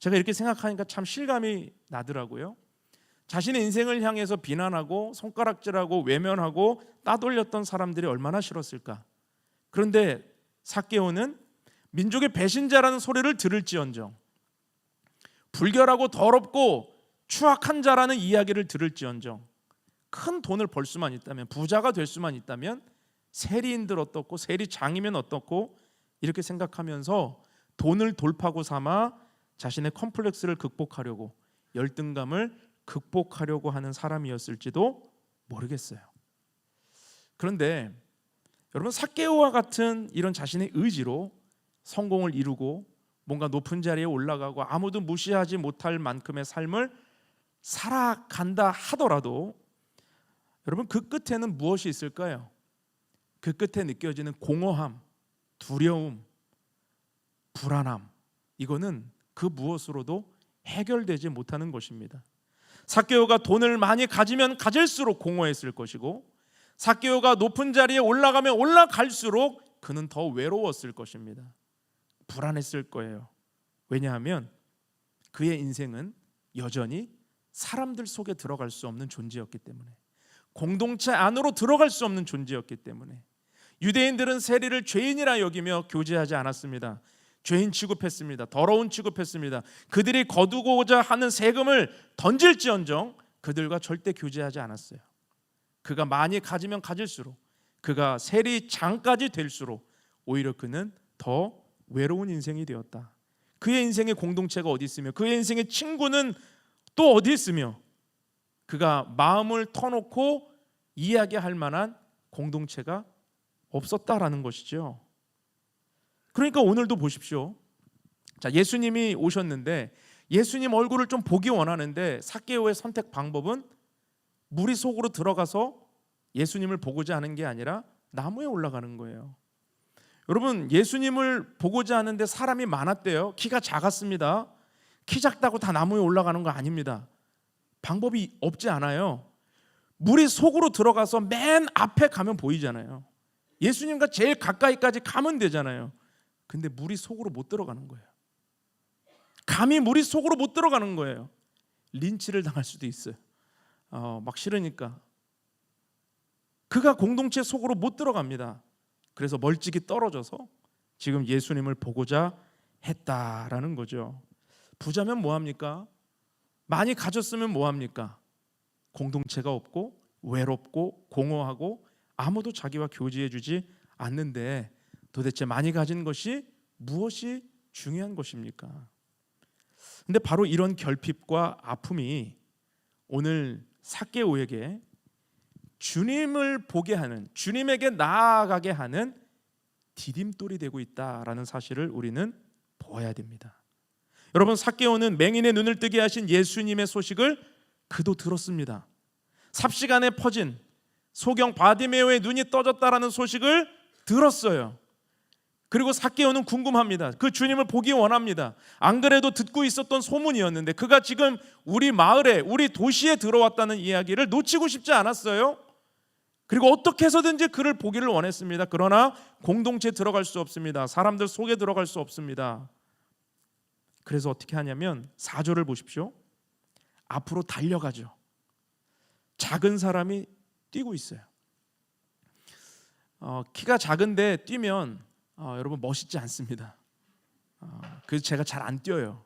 제가 이렇게 생각하니까 참 실감이 나더라고요. 자신의 인생을 향해서 비난하고 손가락질하고 외면하고 따돌렸던 사람들이 얼마나 싫었을까. 그런데 삭개오는 민족의 배신자라는 소리를 들을지언정, 불결하고 더럽고 추악한 자라는 이야기를 들을지언정, 큰 돈을 벌 수만 있다면, 부자가 될 수만 있다면 세리인들 어떻고 세리장이면 어떻고 이렇게 생각하면서 돈을 돌파구 삼아 자신의 컴플렉스를 극복하려고, 열등감을 극복하려고 하는 사람이었을지도 모르겠어요. 그런데 여러분, 삭개오와 같은 이런 자신의 의지로 성공을 이루고 뭔가 높은 자리에 올라가고 아무도 무시하지 못할 만큼의 삶을 살아간다 하더라도 여러분, 그 끝에는 무엇이 있을까요? 그 끝에 느껴지는 공허함, 두려움, 불안함, 이거는 그 무엇으로도 해결되지 못하는 것입니다. 삭개오가 돈을 많이 가지면 가질수록 공허했을 것이고, 삭개오가 높은 자리에 올라가면 올라갈수록 그는 더 외로웠을 것입니다. 불안했을 거예요. 왜냐하면 그의 인생은 여전히 사람들 속에 들어갈 수 없는 존재였기 때문에, 공동체 안으로 들어갈 수 없는 존재였기 때문에. 유대인들은 세리를 죄인이라 여기며 교제하지 않았습니다. 죄인 취급했습니다. 더러운 취급했습니다. 그들이 거두고자 하는 세금을 던질지언정 그들과 절대 교제하지 않았어요. 그가 많이 가지면 가질수록, 그가 세리장까지 될수록 오히려 그는 더 외로운 인생이 되었다. 그의 인생의 공동체가 어디 있으며, 그의 인생의 친구는 또 어디 있으며, 그가 마음을 터놓고 이야기할 만한 공동체가 없었다라는 것이죠. 그러니까 오늘도 보십시오. 자, 예수님이 오셨는데 예수님 얼굴을 좀 보기 원하는데 삭개오의 선택 방법은 무리 속으로 들어가서 예수님을 보고자 하는 게 아니라 나무에 올라가는 거예요. 여러분, 예수님을 보고자 하는데 사람이 많았대요. 키가 작았습니다. 키 작다고 다 나무에 올라가는 거 아닙니다. 방법이 없지 않아요. 물이 속으로 들어가서 맨 앞에 가면 보이잖아요. 예수님과 제일 가까이까지 가면 되잖아요. 근데 물이 속으로 못 들어가는 거예요. 감히 물이 속으로 못 들어가는 거예요. 린치를 당할 수도 있어요. 막 싫으니까. 그가 공동체 속으로 못 들어갑니다. 그래서 멀찍이 떨어져서 지금 예수님을 보고자 했다라는 거죠. 부자면 뭐합니까? 많이 가졌으면 뭐합니까? 공동체가 없고 외롭고 공허하고 아무도 자기와 교제해주지 않는데 도대체 많이 가진 것이 무엇이 중요한 것입니까? 근데 바로 이런 결핍과 아픔이 오늘 삭개오에게 주님을 보게 하는, 주님에게 나아가게 하는 디딤돌이 되고 있다라는 사실을 우리는 보아야 됩니다. 여러분, 삭개오는 맹인의 눈을 뜨게 하신 예수님의 소식을 그도 들었습니다. 삽시간에 퍼진 소경 바디메오의 눈이 떠졌다라는 소식을 들었어요. 그리고 삭개오는 궁금합니다. 그 주님을 보기 원합니다. 안 그래도 듣고 있었던 소문이었는데 그가 지금 우리 마을에, 우리 도시에 들어왔다는 이야기를 놓치고 싶지 않았어요. 그리고 어떻게 해서든지 그를 보기를 원했습니다. 그러나 공동체에 들어갈 수 없습니다. 사람들 속에 들어갈 수 없습니다. 그래서 어떻게 하냐면 4절을 보십시오. 앞으로 달려가죠. 작은 사람이 뛰고 있어요. 키가 작은데 뛰면 여러분 멋있지 않습니다. 그래서 제가 잘 안 뛰어요.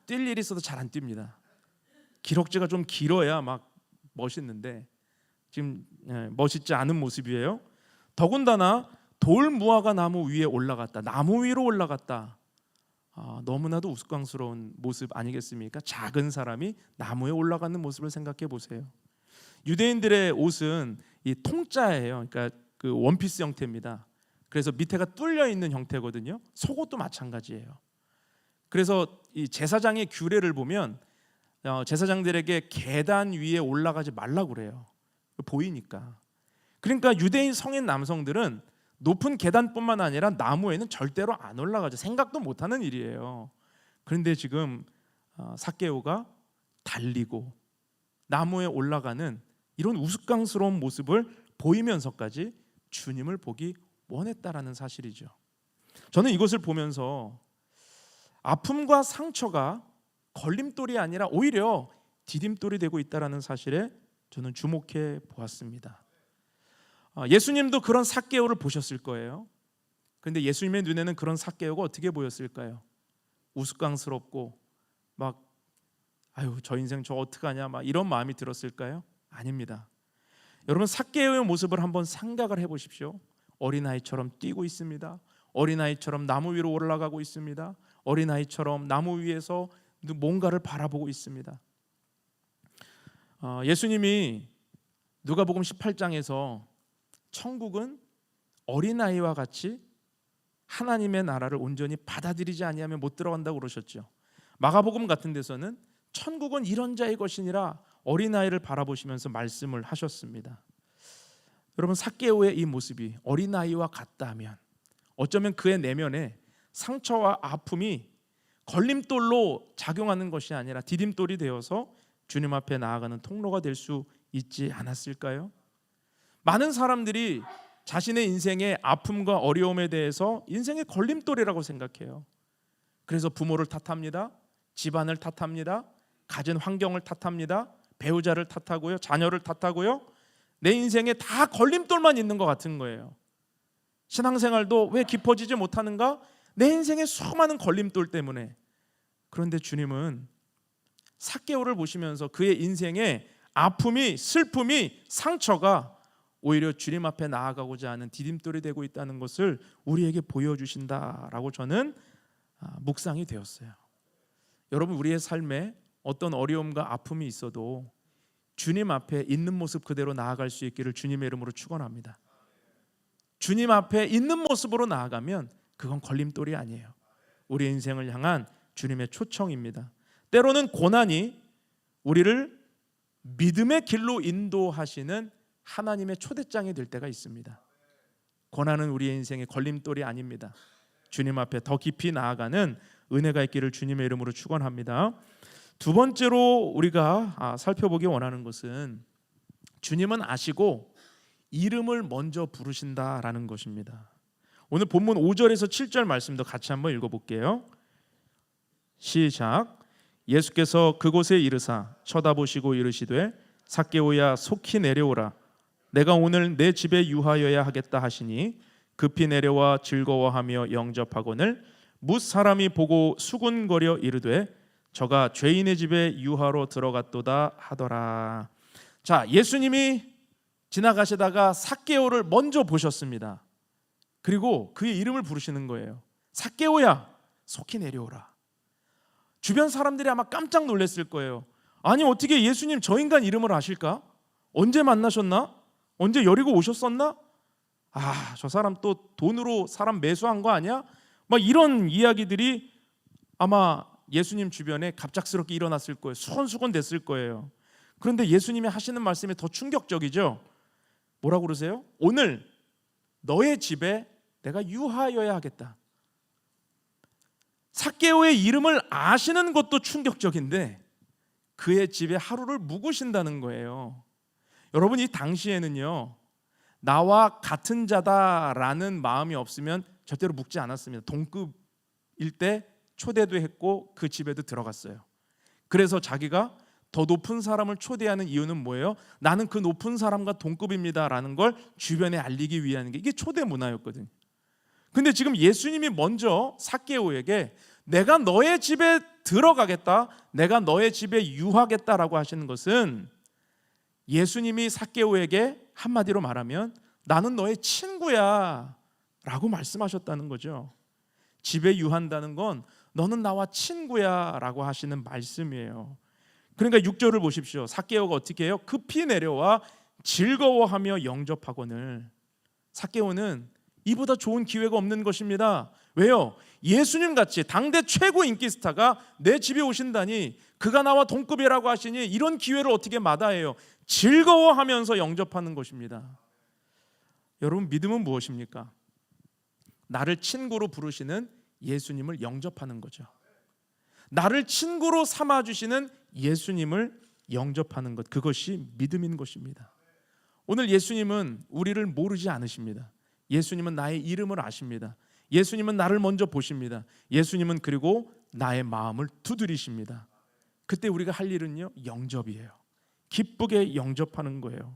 뛸 일이 있어도 잘 안 뜁니다. 기럭지가 좀 길어야 막 멋있는데 지금 멋있지 않은 모습이에요. 더군다나 돌무화과 나무 위에 올라갔다. 나무 위로 올라갔다. 너무나도 우스꽝스러운 모습 아니겠습니까? 작은 사람이 나무에 올라가는 모습을 생각해 보세요. 유대인들의 옷은 이 통짜예요. 그러니까 그 원피스 형태입니다. 그래서 밑에가 뚫려 있는 형태거든요. 속옷도 마찬가지예요. 그래서 이 제사장의 규례를 보면 제사장들에게 계단 위에 올라가지 말라고 그래요. 보이니까. 그러니까 유대인 성인 남성들은 높은 계단뿐만 아니라 나무에는 절대로 안 올라가죠. 생각도 못하는 일이에요. 그런데 지금 삭개오가 달리고 나무에 올라가는 이런 우스꽝스러운 모습을 보이면서까지 주님을 보기 원했다라는 사실이죠. 저는 이것을 보면서 아픔과 상처가 걸림돌이 아니라 오히려 디딤돌이 되고 있다라는 사실에 저는 주목해 보았습니다. 예수님도 그런 삭개오를 보셨을 거예요. 그런데 예수님의 눈에는 그런 삭개오가 어떻게 보였을까요? 우스꽝스럽고 막 아유 저 인생 저 어떡하냐 막 이런 마음이 들었을까요? 아닙니다. 여러분, 삭개오의 모습을 한번 생각을 해보십시오. 어린아이처럼 뛰고 있습니다. 어린아이처럼 나무 위로 올라가고 있습니다. 어린아이처럼 나무 위에서 뭔가를 바라보고 있습니다. 예수님이 누가복음 18장에서 천국은 어린아이와 같이 하나님의 나라를 온전히 받아들이지 아니하면 못 들어간다고 그러셨죠. 마가복음 같은 데서는 천국은 이런 자의 것이니라 어린아이를 바라보시면서 말씀을 하셨습니다. 여러분, 삭개오의 이 모습이 어린아이와 같다면 어쩌면 그의 내면에 상처와 아픔이 걸림돌로 작용하는 것이 아니라 디딤돌이 되어서 주님 앞에 나아가는 통로가 될 수 있지 않았을까요? 많은 사람들이 자신의 인생의 아픔과 어려움에 대해서 인생의 걸림돌이라고 생각해요. 그래서 부모를 탓합니다. 집안을 탓합니다. 가진 환경을 탓합니다. 배우자를 탓하고요. 자녀를 탓하고요. 내 인생에 다 걸림돌만 있는 것 같은 거예요. 신앙생활도 왜 깊어지지 못하는가? 내 인생의 수많은 걸림돌 때문에. 그런데 주님은 삭개오를 보시면서 그의 인생의 아픔이, 슬픔이, 상처가 오히려 주님 앞에 나아가고자 하는 디딤돌이 되고 있다는 것을 우리에게 보여주신다라고 저는 묵상이 되었어요. 여러분, 우리의 삶에 어떤 어려움과 아픔이 있어도 주님 앞에 있는 모습 그대로 나아갈 수 있기를 주님의 이름으로 축원합니다. 주님 앞에 있는 모습으로 나아가면 그건 걸림돌이 아니에요. 우리의 인생을 향한 주님의 초청입니다. 때로는 고난이 우리를 믿음의 길로 인도하시는 하나님의 초대장이 될 때가 있습니다. 고난은 우리의 인생의 걸림돌이 아닙니다. 주님 앞에 더 깊이 나아가는 은혜가 있기를 주님의 이름으로 축원합니다. 두 번째로 우리가 살펴보기 원하는 것은 주님은 아시고 이름을 먼저 부르신다라는 것입니다. 오늘 본문 5절에서 7절 말씀도 같이 한번 읽어볼게요. 시작. 예수께서 그곳에 이르사 쳐다보시고 이르시되 삭개오야 속히 내려오라. 내가 오늘 내 집에 유하여야 하겠다 하시니 급히 내려와 즐거워하며 영접하거늘 뭇 사람이 보고 수군거려 이르되 저가 죄인의 집에 유하로 들어갔도다 하더라. 자, 예수님이 지나가시다가 삭개오를 먼저 보셨습니다. 그리고 그의 이름을 부르시는 거예요. 삭개오야 속히 내려오라. 주변 사람들이 아마 깜짝 놀랐을 거예요. 아니 어떻게 예수님 저 인간 이름을 아실까? 언제 만나셨나? 언제 여리고 오셨었나? 저 사람 또 돈으로 사람 매수한 거 아니야? 막 이런 이야기들이 아마 예수님 주변에 갑작스럽게 일어났을 거예요. 수건수건 됐을 거예요. 그런데 예수님이 하시는 말씀이 더 충격적이죠. 뭐라고 그러세요? 오늘 너의 집에 내가 유하여야 하겠다. 삭개오의 이름을 아시는 것도 충격적인데 그의 집에 하루를 묵으신다는 거예요. 여러분, 이 당시에는요, 나와 같은 자다라는 마음이 없으면 절대로 묵지 않았습니다. 동급일 때 초대도 했고 그 집에도 들어갔어요. 그래서 자기가 더 높은 사람을 초대하는 이유는 뭐예요? 나는 그 높은 사람과 동급입니다라는 걸 주변에 알리기 위한 게 이게 초대 문화였거든요. 근데 지금 예수님이 먼저 삭개오에게 내가 너의 집에 들어가겠다, 내가 너의 집에 유하겠다라고 하시는 것은 예수님이 삭개오에게 한마디로 말하면 나는 너의 친구야 라고 말씀하셨다는 거죠. 집에 유한다는 건 너는 나와 친구야 라고 하시는 말씀이에요. 그러니까 6절을 보십시오. 삭개오가 어떻게 해요? 급히 내려와 즐거워하며 영접하거늘. 삭개오는 이보다 좋은 기회가 없는 것입니다. 왜요? 예수님 같이 당대 최고 인기 스타가 내 집에 오신다니, 그가 나와 동급이라고 하시니 이런 기회를 어떻게 마다해요? 즐거워하면서 영접하는 것입니다. 여러분, 믿음은 무엇입니까? 나를 친구로 부르시는 예수님을 영접하는 거죠. 나를 친구로 삼아주시는 예수님을 영접하는 것, 그것이 믿음인 것입니다. 오늘 예수님은 우리를 모르지 않으십니다. 예수님은 나의 이름을 아십니다. 예수님은 나를 먼저 보십니다. 예수님은 그리고 나의 마음을 두드리십니다. 그때 우리가 할 일은요, 영접이에요. 기쁘게 영접하는 거예요.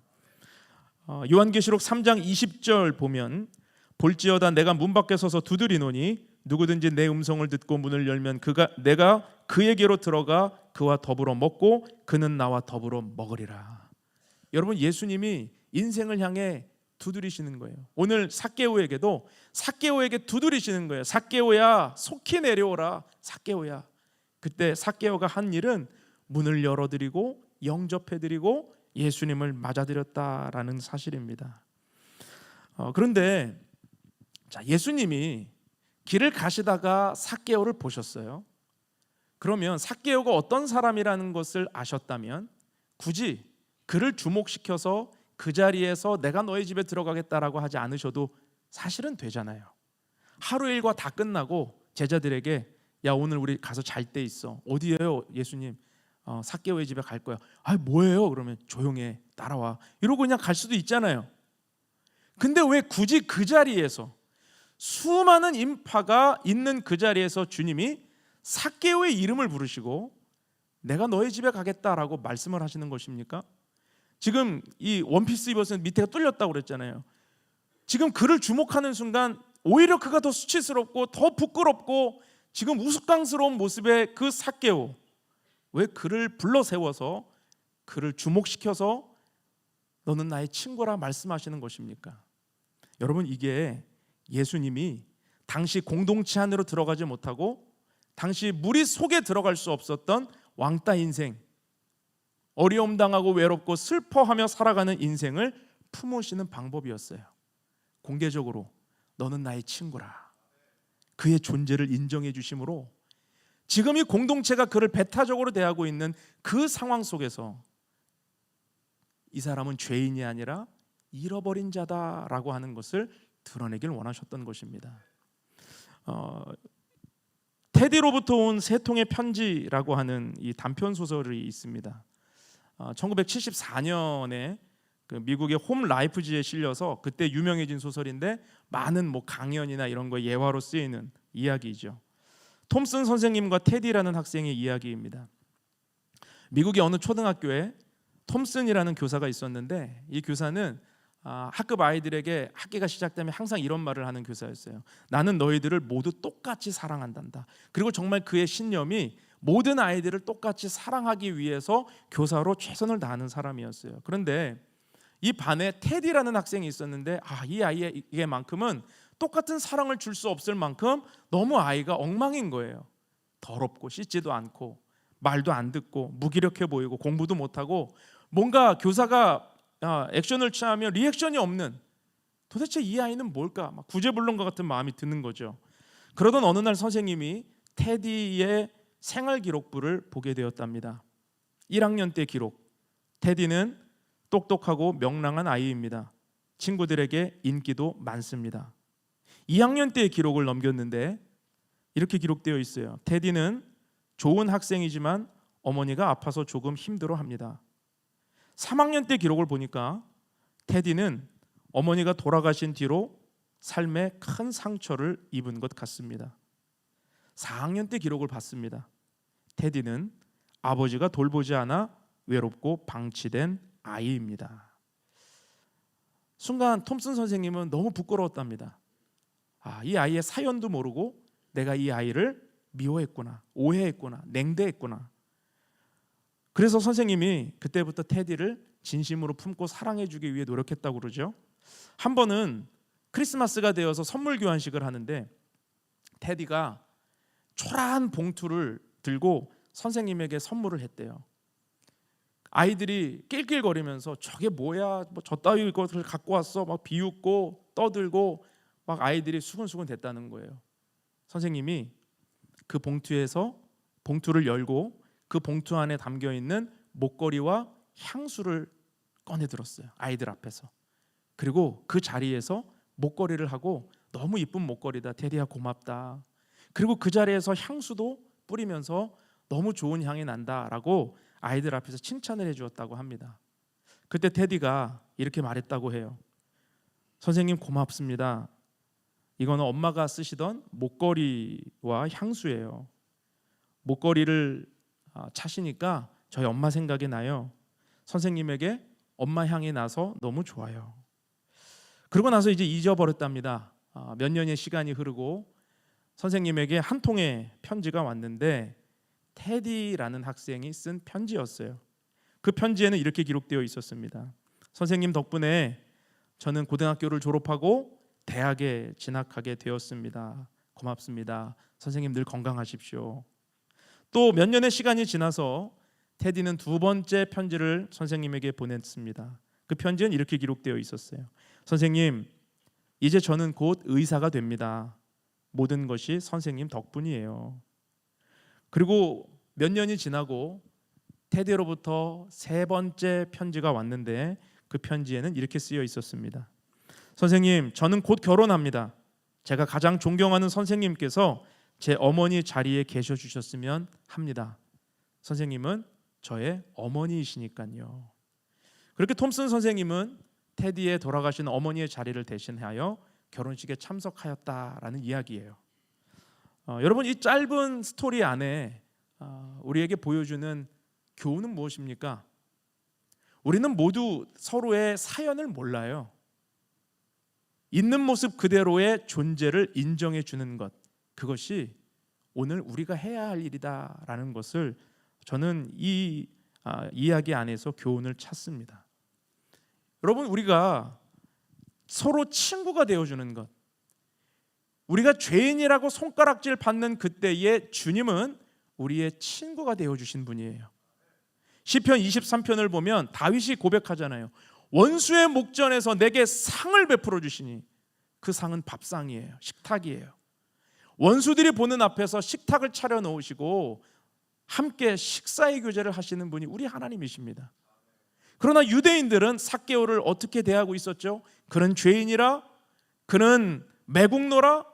요한계시록 3장 20절 보면 볼지어다 내가 문 밖에 서서 두드리노니 누구든지 내 음성을 듣고 문을 열면 내가 그에게로 들어가 그와 더불어 먹고 그는 나와 더불어 먹으리라. 여러분, 예수님이 인생을 향해 두드리시는 거예요. 오늘 삭개오에게도 삭개오에게 두드리시는 거예요. 삭개오야 속히 내려오라. 삭개오야. 그때 삭개오가 한 일은 문을 열어드리고 영접해드리고 예수님을 맞아들였다라는 사실입니다. 그런데 예수님이 길을 가시다가 삭개오를 보셨어요. 그러면 삭개오가 어떤 사람이라는 것을 아셨다면 굳이 그를 주목시켜서 그 자리에서 내가 너의 집에 들어가겠다라고 하지 않으셔도 사실은 되잖아요. 하루 일과 다 끝나고 제자들에게 야, 오늘 우리 가서 잘 때 있어. 어디예요? 예수님, 삭개오의 집에 갈 거야. 뭐예요? 그러면 조용해, 따라와, 이러고 그냥 갈 수도 있잖아요. 근데 왜 굳이 그 자리에서, 수많은 인파가 있는 그 자리에서 주님이 삭개오의 이름을 부르시고 내가 너의 집에 가겠다라고 말씀을 하시는 것입니까? 지금 이 원피스 입었을 때 밑에가 뚫렸다고 그랬잖아요. 지금 그를 주목하는 순간 오히려 그가 더 수치스럽고 더 부끄럽고 지금 우스꽝스러운 모습의 그 삭개오, 왜 그를 불러 세워서 그를 주목시켜서 너는 나의 친구라 말씀하시는 것입니까? 여러분, 이게 예수님이 당시 공동체 안으로 들어가지 못하고 당시 무리 속에 들어갈 수 없었던 왕따 인생, 어려움 당하고 외롭고 슬퍼하며 살아가는 인생을 품으시는 방법이었어요. 공개적으로 너는 나의 친구라, 그의 존재를 인정해 주심으로 지금 이 공동체가 그를 배타적으로 대하고 있는 그 상황 속에서 이 사람은 죄인이 아니라 잃어버린 자다라고 하는 것을 드러내길 원하셨던 것입니다. 테디로부터 온 세 통의 편지라고 하는 이 단편 소설이 있습니다. 1974년에 그 미국의 홈 라이프지에 실려서 그때 유명해진 소설인데 많은 뭐 강연이나 이런 거 예화로 쓰이는 이야기죠. 톰슨 선생님과 테디라는 학생의 이야기입니다. 미국의 어느 초등학교에 톰슨이라는 교사가 있었는데 이 교사는 학급 아이들에게 학기가 시작되면 항상 이런 말을 하는 교사였어요. 나는 너희들을 모두 똑같이 사랑한단다. 그리고 정말 그의 신념이 모든 아이들을 똑같이 사랑하기 위해서 교사로 최선을 다하는 사람이었어요. 그런데 이 반에 테디라는 학생이 있었는데 이 아이에게만큼은 똑같은 사랑을 줄 수 없을 만큼 너무 아이가 엉망인 거예요. 더럽고 씻지도 않고 말도 안 듣고 무기력해 보이고 공부도 못하고 뭔가 교사가 액션을 취하면 리액션이 없는, 도대체 이 아이는 뭘까? 막 구제불능과 같은 마음이 드는 거죠. 그러던 어느 날 선생님이 테디의 생활기록부를 보게 되었답니다. 1학년 때 기록. 테디는 똑똑하고 명랑한 아이입니다. 친구들에게 인기도 많습니다. 2학년 때의 기록을 넘겼는데 이렇게 기록되어 있어요. 테디는 좋은 학생이지만 어머니가 아파서 조금 힘들어합니다. 3학년 때 기록을 보니까 테디는 어머니가 돌아가신 뒤로 삶에 큰 상처를 입은 것 같습니다. 4학년 때 기록을 봤습니다. 테디는 아버지가 돌보지 않아 외롭고 방치된 아이입니다. 순간 톰슨 선생님은 너무 부끄러웠답니다. 이 아이의 사연도 모르고 내가 이 아이를 미워했구나, 오해했구나, 냉대했구나. 그래서 선생님이 그때부터 테디를 진심으로 품고 사랑해주기 위해 노력했다고 그러죠. 한 번은 크리스마스가 되어서 선물 교환식을 하는데 테디가 초라한 봉투를 들고 선생님에게 선물을 했대요. 아이들이 낄낄거리면서 저게 뭐야, 뭐 저따위 것을 갖고 왔어, 막 비웃고 떠들고 막 아이들이 수근수근 됐다는 거예요. 선생님이 그 봉투를 열고 그 봉투 안에 담겨 있는 목걸이와 향수를 꺼내 들었어요. 아이들 앞에서. 그리고 그 자리에서 목걸이를 하고 너무 이쁜 목걸이다, 테디야 고맙다. 그리고 그 자리에서 향수도 뿌리면서 너무 좋은 향이 난다라고 아이들 앞에서 칭찬을 해주었다고 합니다. 그때 테디가 이렇게 말했다고 해요. 선생님 고맙습니다. 이거는 엄마가 쓰시던 목걸이와 향수예요. 목걸이를 차시니까 저희 엄마 생각이 나요. 선생님에게 엄마 향이 나서 너무 좋아요. 그러고 나서 이제 잊어버렸답니다. 몇 년의 시간이 흐르고 선생님에게 한 통의 편지가 왔는데 테디라는 학생이 쓴 편지였어요. 그 편지에는 이렇게 기록되어 있었습니다. 선생님 덕분에 저는 고등학교를 졸업하고 대학에 진학하게 되었습니다. 고맙습니다. 선생님 늘 건강하십시오. 또 몇 년의 시간이 지나서 테디는 두 번째 편지를 선생님에게 보냈습니다. 그 편지는 이렇게 기록되어 있었어요. 선생님, 이제 저는 곧 의사가 됩니다. 모든 것이 선생님 덕분이에요. 그리고 몇 년이 지나고 테디로부터 세 번째 편지가 왔는데 그 편지에는 이렇게 쓰여 있었습니다. 선생님, 저는 곧 결혼합니다. 제가 가장 존경하는 선생님께서 제 어머니 자리에 계셔 주셨으면 합니다. 선생님은 저의 어머니이시니까요. 그렇게 톰슨 선생님은 테디의 돌아가신 어머니의 자리를 대신하여 결혼식에 참석하였다라는 이야기예요. 여러분, 이 짧은 스토리 안에 우리에게 보여주는 교훈은 무엇입니까? 우리는 모두 서로의 사연을 몰라요. 있는 모습 그대로의 존재를 인정해 주는 것, 그것이 오늘 우리가 해야 할 일이다라는 것을 저는 이 이야기 안에서 교훈을 찾습니다. 여러분, 우리가 서로 친구가 되어주는 것, 우리가 죄인이라고 손가락질 받는 그때에 주님은 우리의 친구가 되어주신 분이에요. 시편 23편을 보면 다윗이 고백하잖아요. 원수의 목전에서 내게 상을 베풀어 주시니 그 상은 밥상이에요. 식탁이에요. 원수들이 보는 앞에서 식탁을 차려 놓으시고 함께 식사의 교제를 하시는 분이 우리 하나님이십니다. 그러나 유대인들은 삭개오를 어떻게 대하고 있었죠? 그는 죄인이라, 그는 매국노라,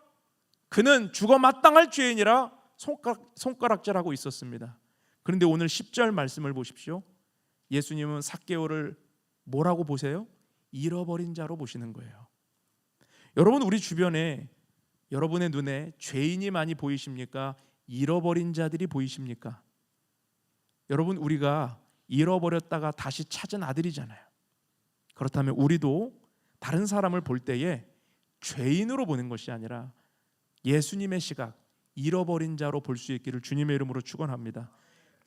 그는 죽어 마땅할 죄인이라 손가락질하고 있었습니다. 그런데 오늘 10절 말씀을 보십시오. 예수님은 삭개오를 뭐라고 보세요? 잃어버린 자로 보시는 거예요. 여러분, 우리 주변에 여러분의 눈에 죄인이 많이 보이십니까? 잃어버린 자들이 보이십니까? 여러분, 우리가 잃어버렸다가 다시 찾은 아들이잖아요. 그렇다면 우리도 다른 사람을 볼 때에 죄인으로 보는 것이 아니라 예수님의 시각, 잃어버린 자로 볼 수 있기를 주님의 이름으로 축원합니다.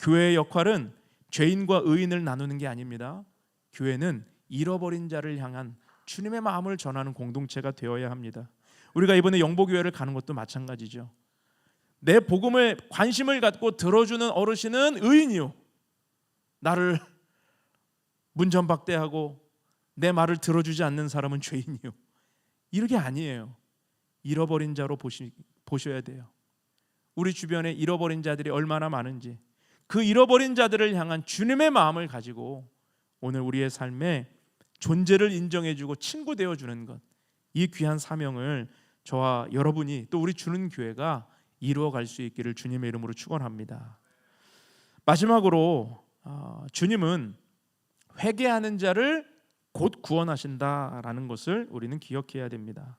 교회의 역할은 죄인과 의인을 나누는 게 아닙니다. 교회는 잃어버린 자를 향한 주님의 마음을 전하는 공동체가 되어야 합니다. 우리가 이번에 영보교회를 가는 것도 마찬가지죠. 내 복음을 관심을 갖고 들어주는 어르신은 의인이요, 나를 문전박대하고 내 말을 들어주지 않는 사람은 죄인이요, 이렇게 아니에요. 잃어버린 자로 보셔야 돼요. 우리 주변에 잃어버린 자들이 얼마나 많은지, 그 잃어버린 자들을 향한 주님의 마음을 가지고 오늘 우리의 삶에 존재를 인정해주고 친구 되어주는 것, 이 귀한 사명을 저와 여러분이 또 우리 주는 교회가 이루어갈 수 있기를 주님의 이름으로 축원합니다. 마지막으로 주님은 회개하는 자를 곧 구원하신다라는 것을 우리는 기억해야 됩니다.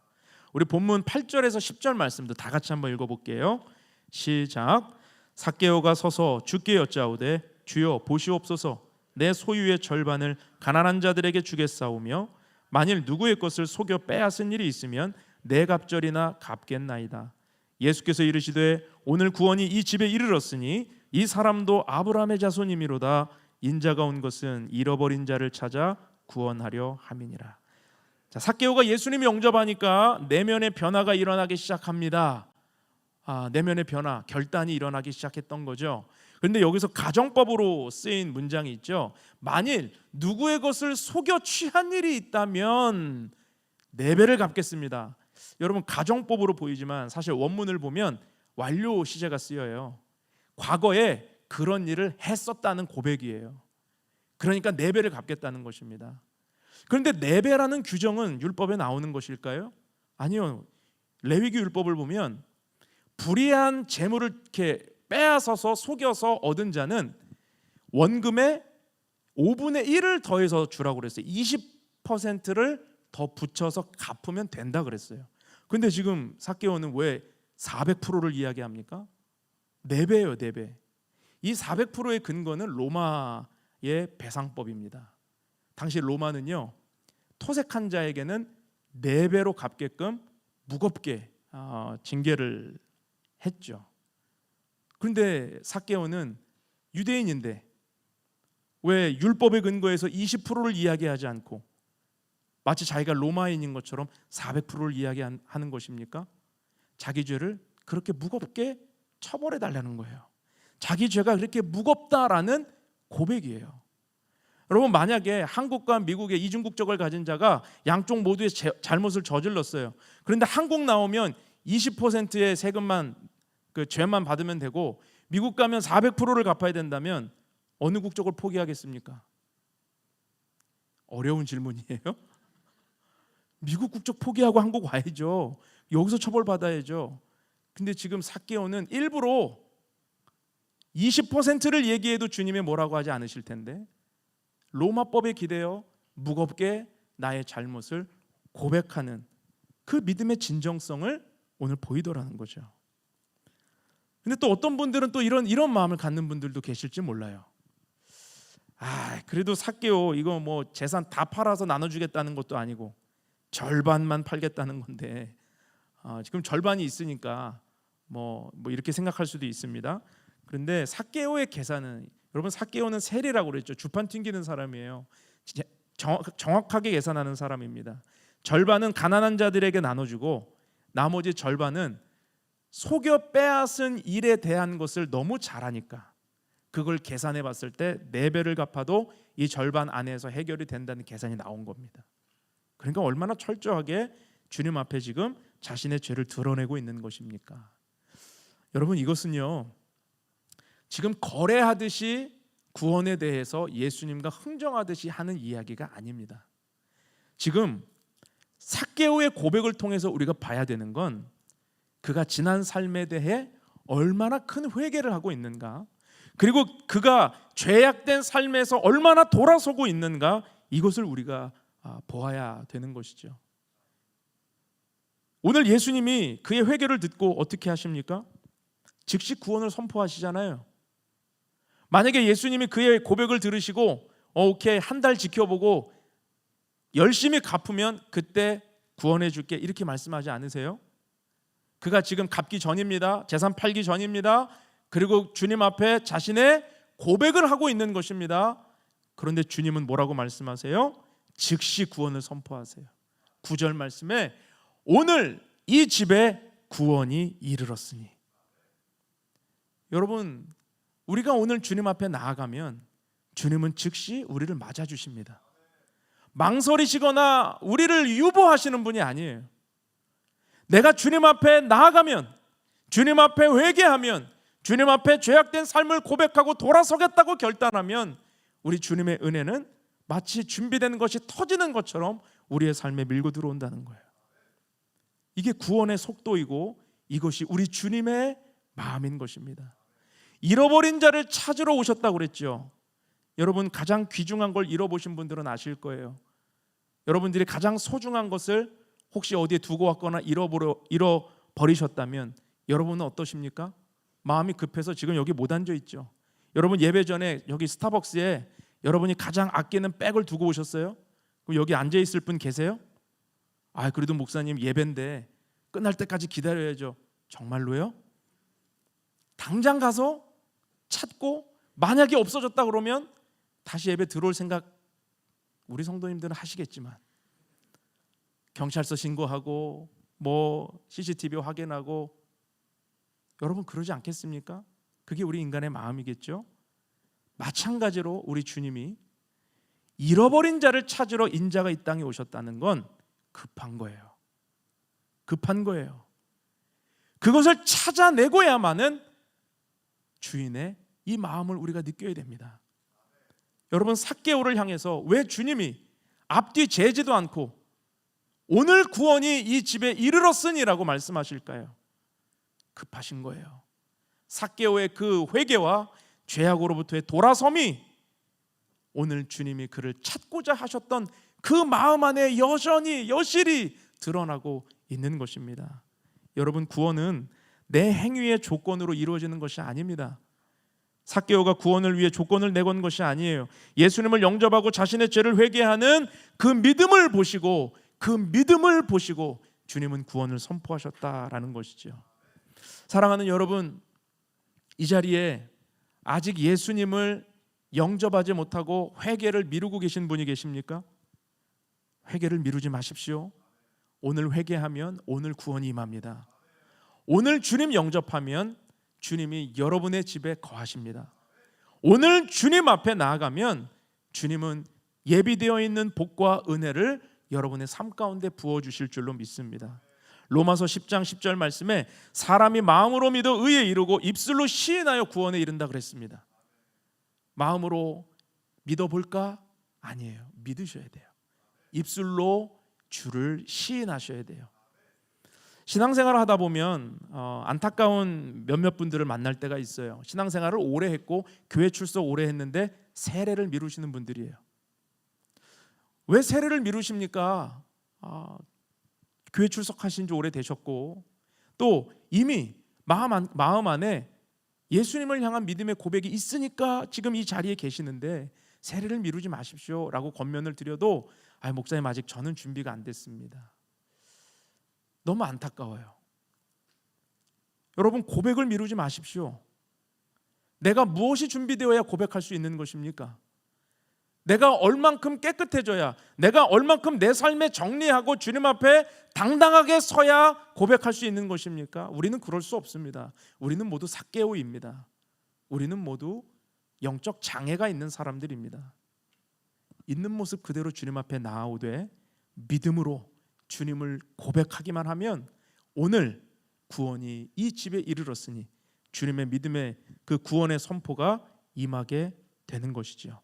우리 본문 8절에서 10절 말씀도 다 같이 한번 읽어볼게요. 시작. 삭개오가 서서 주께 여짜오되 주여 보시옵소서, 내 소유의 절반을 가난한 자들에게 주겠사오며 만일 누구의 것을 속여 빼앗은 일이 있으면 내 갑절이나 갚겠나이다. 예수께서 이르시되 오늘 구원이 이 집에 이르렀으니 이 사람도 아브라함의 자손이미로다. 인자가 온 것은 잃어버린 자를 찾아 구원하려 함이니라. 자, 삭개오가 예수님이 영접하니까 내면의 변화가 일어나기 시작합니다. 내면의 변화, 결단이 일어나기 시작했던 거죠. 그런데 여기서 가정법으로 쓰인 문장이 있죠. 만일 누구의 것을 속여 취한 일이 있다면 4배를 갚겠습니다. 여러분, 가정법으로 보이지만 사실 원문을 보면 완료 시제가 쓰여요. 과거에 그런 일을 했었다는 고백이에요. 그러니까 4배를 갚겠다는 것입니다. 그런데 4배라는 규정은 율법에 나오는 것일까요? 아니요. 레위기 율법을 보면 불의한 재물을 이렇게 빼앗아서 속여서 얻은 자는 원금의 5분의 1을 더해서 주라고 그랬어요. 20%를 더 붙여서 갚으면 된다 그랬어요. 근데 지금 삭개오는 왜 400%를 이야기합니까? 4배예요, 4배. 이 400%의 근거는 로마의 배상법입니다. 당시 로마는요, 토색한 자에게는 4배로 갚게끔 무겁게 징계를 했죠. 그런데 삭개오는 유대인인데 왜 율법의 근거에서 20%를 이야기하지 않고 마치 자기가 로마인인 것처럼 400%를 이야기하는 것입니까? 자기 죄를 그렇게 무겁게 처벌해 달라는 거예요. 자기 죄가 그렇게 무겁다라는 고백이에요. 여러분, 만약에 한국과 미국의 이중국적을 가진 자가 양쪽 모두의 잘못을 저질렀어요. 그런데 한국 나오면 20%의 세금만, 그 죄만 받으면 되고 미국 가면 400%를 갚아야 된다면 어느 국적을 포기하겠습니까? 어려운 질문이에요. 미국 국적 포기하고 한국 와야죠. 여기서 처벌받아야죠. 근데 지금 삭개오는 일부러 20%를 얘기해도 주님이 뭐라고 하지 않으실 텐데 로마법에 기대어 무겁게 나의 잘못을 고백하는 그 믿음의 진정성을 오늘 보이더라는 거죠. 근데 또 어떤 분들은 또 이런 마음을 갖는 분들도 계실지 몰라요. 그래도 삭개오 이거 뭐 재산 다 팔아서 나눠주겠다는 것도 아니고 절반만 팔겠다는 건데 지금 절반이 있으니까 뭐 이렇게 생각할 수도 있습니다. 그런데 삭개오의 계산은, 여러분, 삭개오는 세리라고 그랬죠. 주판 튕기는 사람이에요. 정확하게 계산하는 사람입니다. 절반은 가난한 자들에게 나눠주고 나머지 절반은 속여 빼앗은 일에 대한 것을 너무 잘하니까 그걸 계산해 봤을 때 4배를 갚아도 이 절반 안에서 해결이 된다는 계산이 나온 겁니다. 그러니까 얼마나 철저하게 주님 앞에 지금 자신의 죄를 드러내고 있는 것입니까? 여러분, 이것은요, 지금 거래하듯이 구원에 대해서 예수님과 흥정하듯이 하는 이야기가 아닙니다. 지금 삭개오의 고백을 통해서 우리가 봐야 되는 건 그가 지난 삶에 대해 얼마나 큰 회개를 하고 있는가, 그리고 그가 죄악된 삶에서 얼마나 돌아서고 있는가, 이것을 우리가 보아야 되는 것이죠. 오늘 예수님이 그의 회개를 듣고 어떻게 하십니까? 즉시 구원을 선포하시잖아요. 만약에 예수님이 그의 고백을 들으시고 오케이, 한 달 지켜보고 열심히 갚으면 그때 구원해 줄게, 이렇게 말씀하지 않으세요? 그가 지금 갚기 전입니다. 재산 팔기 전입니다. 그리고 주님 앞에 자신의 고백을 하고 있는 것입니다. 그런데 주님은 뭐라고 말씀하세요? 즉시 구원을 선포하세요. 9절 말씀에 오늘 이 집에 구원이 이르렀으니. 여러분, 우리가 오늘 주님 앞에 나아가면 주님은 즉시 우리를 맞아주십니다. 망설이시거나 우리를 유보하시는 분이 아니에요. 내가 주님 앞에 나아가면, 주님 앞에 회개하면, 주님 앞에 죄악된 삶을 고백하고 돌아서겠다고 결단하면 우리 주님의 은혜는 마치 준비된 것이 터지는 것처럼 우리의 삶에 밀고 들어온다는 거예요. 이게 구원의 속도이고 이것이 우리 주님의 마음인 것입니다. 잃어버린 자를 찾으러 오셨다고 그랬죠. 여러분, 가장 귀중한 걸 잃어보신 분들은 아실 거예요. 여러분들이 가장 소중한 것을 혹시 어디에 두고 왔거나 잃어버리셨다면 여러분은 어떠십니까? 마음이 급해서 지금 여기 못 앉아 있죠. 여러분, 예배 전에 여기 스타벅스에 여러분이 가장 아끼는 백을 두고 오셨어요? 그럼 여기 앉아 있을 분 계세요? 그래도 목사님 예배인데 끝날 때까지 기다려야죠. 정말로요? 당장 가서 찾고 만약에 없어졌다 그러면 다시 예배 들어올 생각 우리 성도님들은 하시겠지만 경찰서 신고하고 CCTV 확인하고, 여러분 그러지 않겠습니까? 그게 우리 인간의 마음이겠죠. 마찬가지로 우리 주님이 잃어버린 자를 찾으러 인자가 이 땅에 오셨다는 건 급한 거예요. 급한 거예요. 그것을 찾아내고야만은 주인의 이 마음을 우리가 느껴야 됩니다. 여러분, 삭개오를 향해서 왜 주님이 앞뒤 재지도 않고 오늘 구원이 이 집에 이르렀으니라고 말씀하실까요? 급하신 거예요. 삭개오의 그 회개와 죄악으로부터의 돌아섬이 오늘 주님이 그를 찾고자 하셨던 그 마음 안에 여실히 드러나고 있는 것입니다. 여러분, 구원은 내 행위의 조건으로 이루어지는 것이 아닙니다. 삭개오가 구원을 위해 조건을 내건 것이 아니에요. 예수님을 영접하고 자신의 죄를 회개하는 그 믿음을 보시고 주님은 구원을 선포하셨다라는 것이죠. 사랑하는 여러분, 이 자리에 아직 예수님을 영접하지 못하고 회개를 미루고 계신 분이 계십니까? 회개를 미루지 마십시오. 오늘 회개하면 오늘 구원이 임합니다. 오늘 주님 영접하면 주님이 여러분의 집에 거하십니다. 오늘 주님 앞에 나아가면 주님은 예비되어 있는 복과 은혜를 여러분의 삶 가운데 부어주실 줄로 믿습니다. 로마서 10장 10절 말씀에 사람이 마음으로 믿어 의에 이르고 입술로 시인하여 구원에 이른다 그랬습니다. 마음으로 믿어볼까? 아니에요. 믿으셔야 돼요. 입술로 주를 시인하셔야 돼요. 신앙생활을 하다 보면 안타까운 몇몇 분들을 만날 때가 있어요. 신앙생활을 오래 했고 교회 출석 오래 했는데 세례를 미루시는 분들이에요. 왜 세례를 미루십니까? 교회 출석하신 지 오래 되셨고 또 이미 마음 안에 예수님을 향한 믿음의 고백이 있으니까 지금 이 자리에 계시는데 세례를 미루지 마십시오 라고 권면을 드려도 목사님 아직 저는 준비가 안 됐습니다. 너무 안타까워요. 여러분, 고백을 미루지 마십시오. 내가 무엇이 준비되어야 고백할 수 있는 것입니까? 내가 얼만큼 깨끗해져야, 내가 얼만큼 내 삶에 정리하고 주님 앞에 당당하게 서야 고백할 수 있는 것입니까? 우리는 그럴 수 없습니다. 우리는 모두 삭개오입니다. 우리는 모두 영적 장애가 있는 사람들입니다. 있는 모습 그대로 주님 앞에 나아오되 믿음으로 주님을 고백하기만 하면 오늘 구원이 이 집에 이르렀으니 주님의 믿음의 그 구원의 선포가 임하게 되는 것이지요.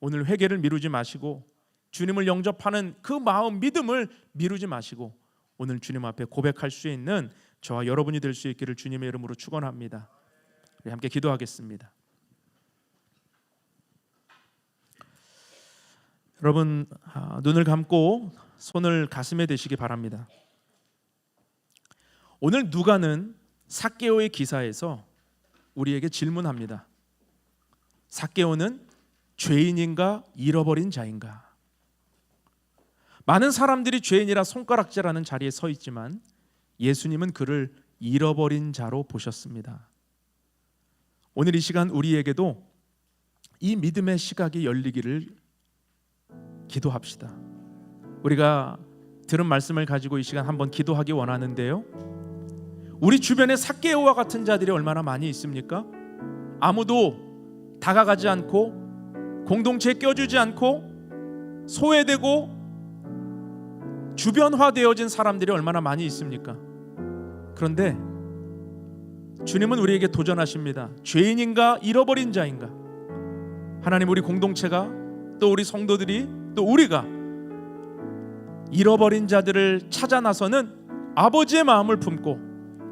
오늘 회개를 미루지 마시고 주님을 영접하는 그 마음, 믿음을 미루지 마시고 오늘 주님 앞에 고백할 수 있는 저와 여러분이 될 수 있기를 주님의 이름으로 축원합니다. 우리 함께 기도하겠습니다. 여러분, 눈을 감고 손을 가슴에 대시기 바랍니다. 오늘 누가는 삭개오의 기사에서 우리에게 질문합니다. 삭개오는 죄인인가 잃어버린 자인가? 많은 사람들이 죄인이라 손가락질하는 자리에 서 있지만 예수님은 그를 잃어버린 자로 보셨습니다. 오늘 이 시간 우리에게도 이 믿음의 시각이 열리기를 기도합시다. 우리가 들은 말씀을 가지고 이 시간 한번 기도하기 원하는데요, 우리 주변에 삭개오와 같은 자들이 얼마나 많이 있습니까? 아무도 다가가지 않고 공동체에 껴주지 않고 소외되고 주변화되어진 사람들이 얼마나 많이 있습니까? 그런데 주님은 우리에게 도전하십니다. 죄인인가 잃어버린 자인가? 하나님, 우리 공동체가 또 우리 성도들이 또 우리가 잃어버린 자들을 찾아 나서는 아버지의 마음을 품고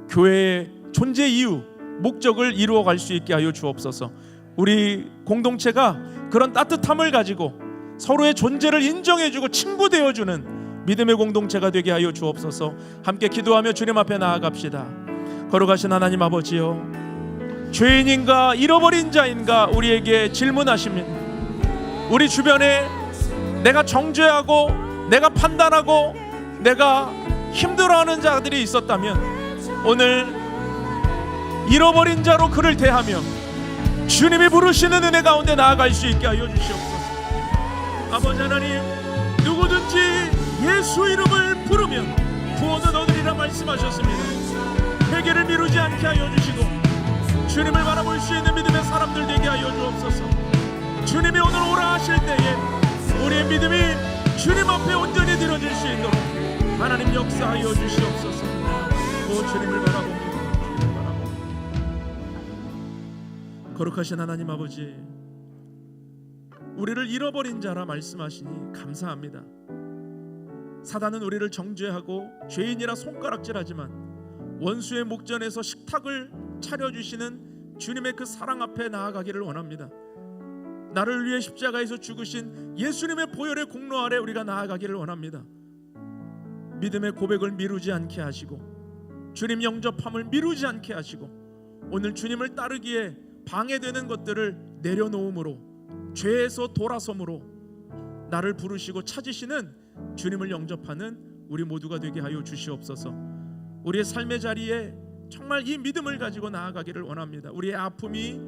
교회의 존재 이유, 목적을 이루어갈 수 있게 하여 주옵소서. 우리 공동체가 그런 따뜻함을 가지고 서로의 존재를 인정해주고 친구 되어주는 믿음의 공동체가 되게 하여 주옵소서. 함께 기도하며 주님 앞에 나아갑시다. 거룩하신 하나님 아버지요, 죄인인가 잃어버린 자인가 우리에게 질문하십니다. 우리 주변에 내가 정죄하고 내가 판단하고 내가 힘들어하는 자들이 있었다면 오늘 잃어버린 자로 그를 대하며 주님이 부르시는 은혜 가운데 나아갈 수 있게 하여 주시옵소서. 아버지 하나님, 누구든지 예수 이름을 부르면 구원은 얻으리라 말씀하셨습니다. 회개를 미루지 않게 하여 주시고 주님을 바라볼 수 있는 믿음의 사람들 되게 하여 주옵소서. 주님이 오늘 오라 하실 때에 우리의 믿음이 주님 앞에 온전히 드러질 수 있도록 하나님 역사하여 주시옵소서. 오 주님을 바라봅니다. 주님을 바라봅니다. 거룩하신 하나님 아버지, 우리를 잃어버린 자라 말씀하시니 감사합니다. 사단은 우리를 정죄하고 죄인이라 손가락질하지만 원수의 목전에서 식탁을 차려주시는 주님의 그 사랑 앞에 나아가기를 원합니다. 나를 위해 십자가에서 죽으신 예수님의 보혈의 공로 아래 우리가 나아가기를 원합니다. 믿음의 고백을 미루지 않게 하시고 주님 영접함을 미루지 않게 하시고 오늘 주님을 따르기에 방해되는 것들을 내려놓음으로 죄에서 돌아섬으로 나를 부르시고 찾으시는 주님을 영접하는 우리 모두가 되게 하여 주시옵소서. 우리의 삶의 자리에 정말 이 믿음을 가지고 나아가기를 원합니다. 우리의 아픔이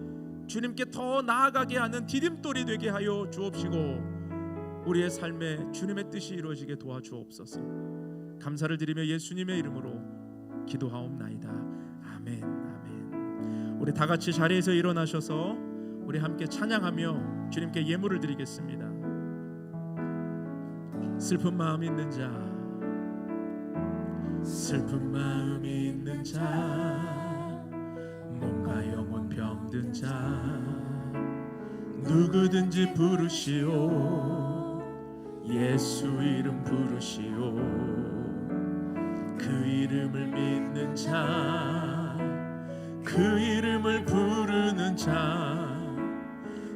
주님께 더 나아가게 하는 디딤돌이 되게 하여 주옵시고 우리의 삶에 주님의 뜻이 이루어지게 도와주옵소서. 감사를 드리며 예수님의 이름으로 기도하옵나이다. 아멘. 아멘. 우리 다 같이 자리에서 일어나셔서 우리 함께 찬양하며 주님께 예물을 드리겠습니다. 슬픈 마음 있는 자, 슬픈 마음 있는 자, 몸과 영혼 병든 자, 누구든지 부르시오. 예수 이름 부르시오. 그 이름을 믿는 자, 그 이름을 부르는 자,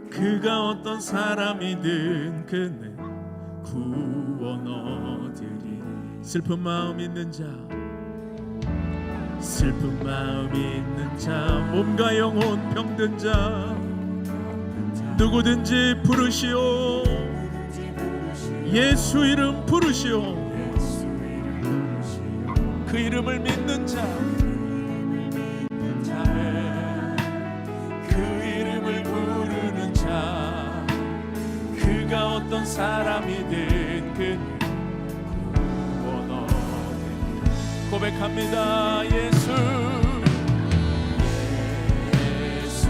그가 어떤 사람이든 그는 구원 얻으리. 슬픈 마음 있는 자, 슬픈 마음 있는 자, 몸과 영혼 병든 자, 누구든지 부르시오. 예수 이름 부르시오. 그 이름을 믿는 자, 그 이름을 부르는 자, 그가 어떤 사람이든 그 구원 얻으리. 고백합니다. 예수, 예수,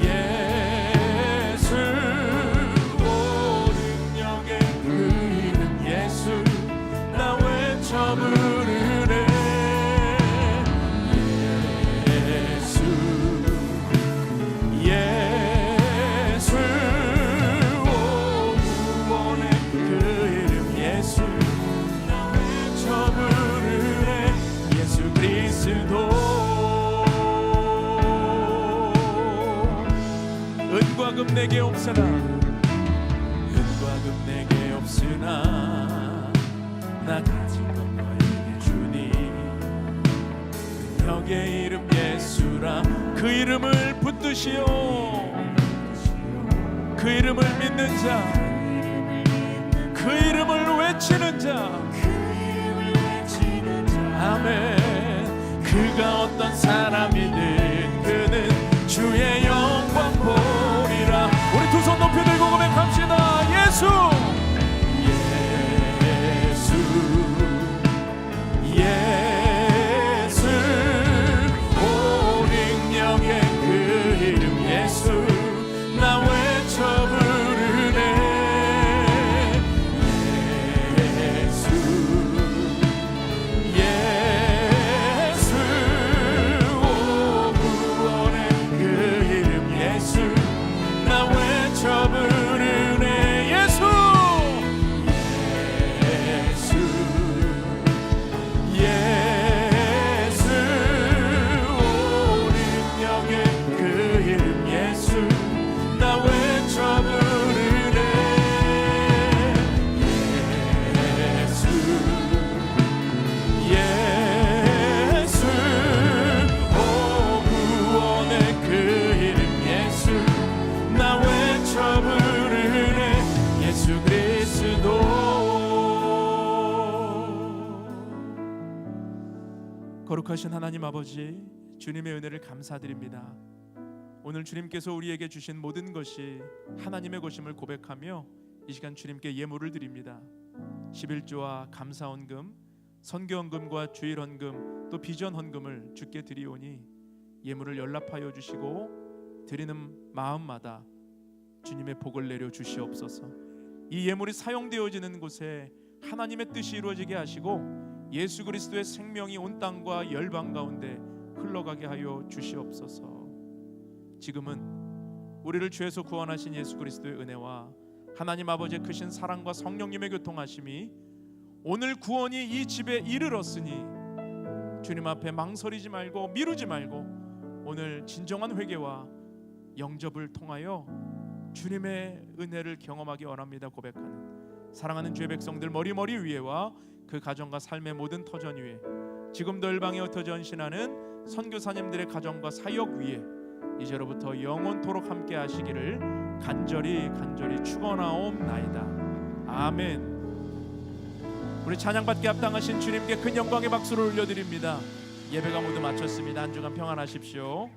예수, 오 능력의 그 이름 예수, 나 외쳐 부르네. 예수, 예수, 내게 없으나 은과 금 내게 없으나 나 가진 것 너에게 주니 능력의 이름 예수라. 그 이름을 붙드시오. 그 이름을 믿는 자, 그 이름을 외치는 자. 아멘. 그가 어떤 사람이든 그는 주의 영광 보리라. 우리 두 손 높이 들고 고백합시다. 예수, 예수, 예수. 오 능력의 그 이름 예수 나 외쳐 부르네. 거룩하신 하나님 아버지, 주님의 은혜를 감사드립니다. 오늘 주님께서 우리에게 주신 모든 것이 하나님의 것임을 고백하며 이 시간 주님께 예물을 드립니다. 11조와 감사헌금, 선교헌금과 주일헌금, 또 비전헌금을 주께 드리오니 예물을 연락하여 주시고 드리는 마음마다 주님의 복을 내려 주시옵소서. 이 예물이 사용되어지는 곳에 하나님의 뜻이 이루어지게 하시고 예수 그리스도의 생명이 온 땅과 열방 가운데 흘러가게 하여 주시옵소서. 지금은 우리를 죄에서 구원하신 예수 그리스도의 은혜와 하나님 아버지의 크신 사랑과 성령님의 교통하심이 오늘 구원이 이 집에 이르렀으니 주님 앞에 망설이지 말고 미루지 말고 오늘 진정한 회개와 영접을 통하여 주님의 은혜를 경험하기 원합니다. 고백하는 사랑하는 주의 백성들 머리 위에와 그 가정과 삶의 모든 터전 위에 지금도 열방에 흩어져 전신하는 선교사님들의 가정과 사역 위에 이제로부터 영원토록 함께 하시기를 간절히 축원하옵나이다. 아멘. 우리 찬양받게 합당하신 주님께 큰 영광의 박수를 올려드립니다. 예배가 모두 마쳤습니다. 한 주간 평안하십시오.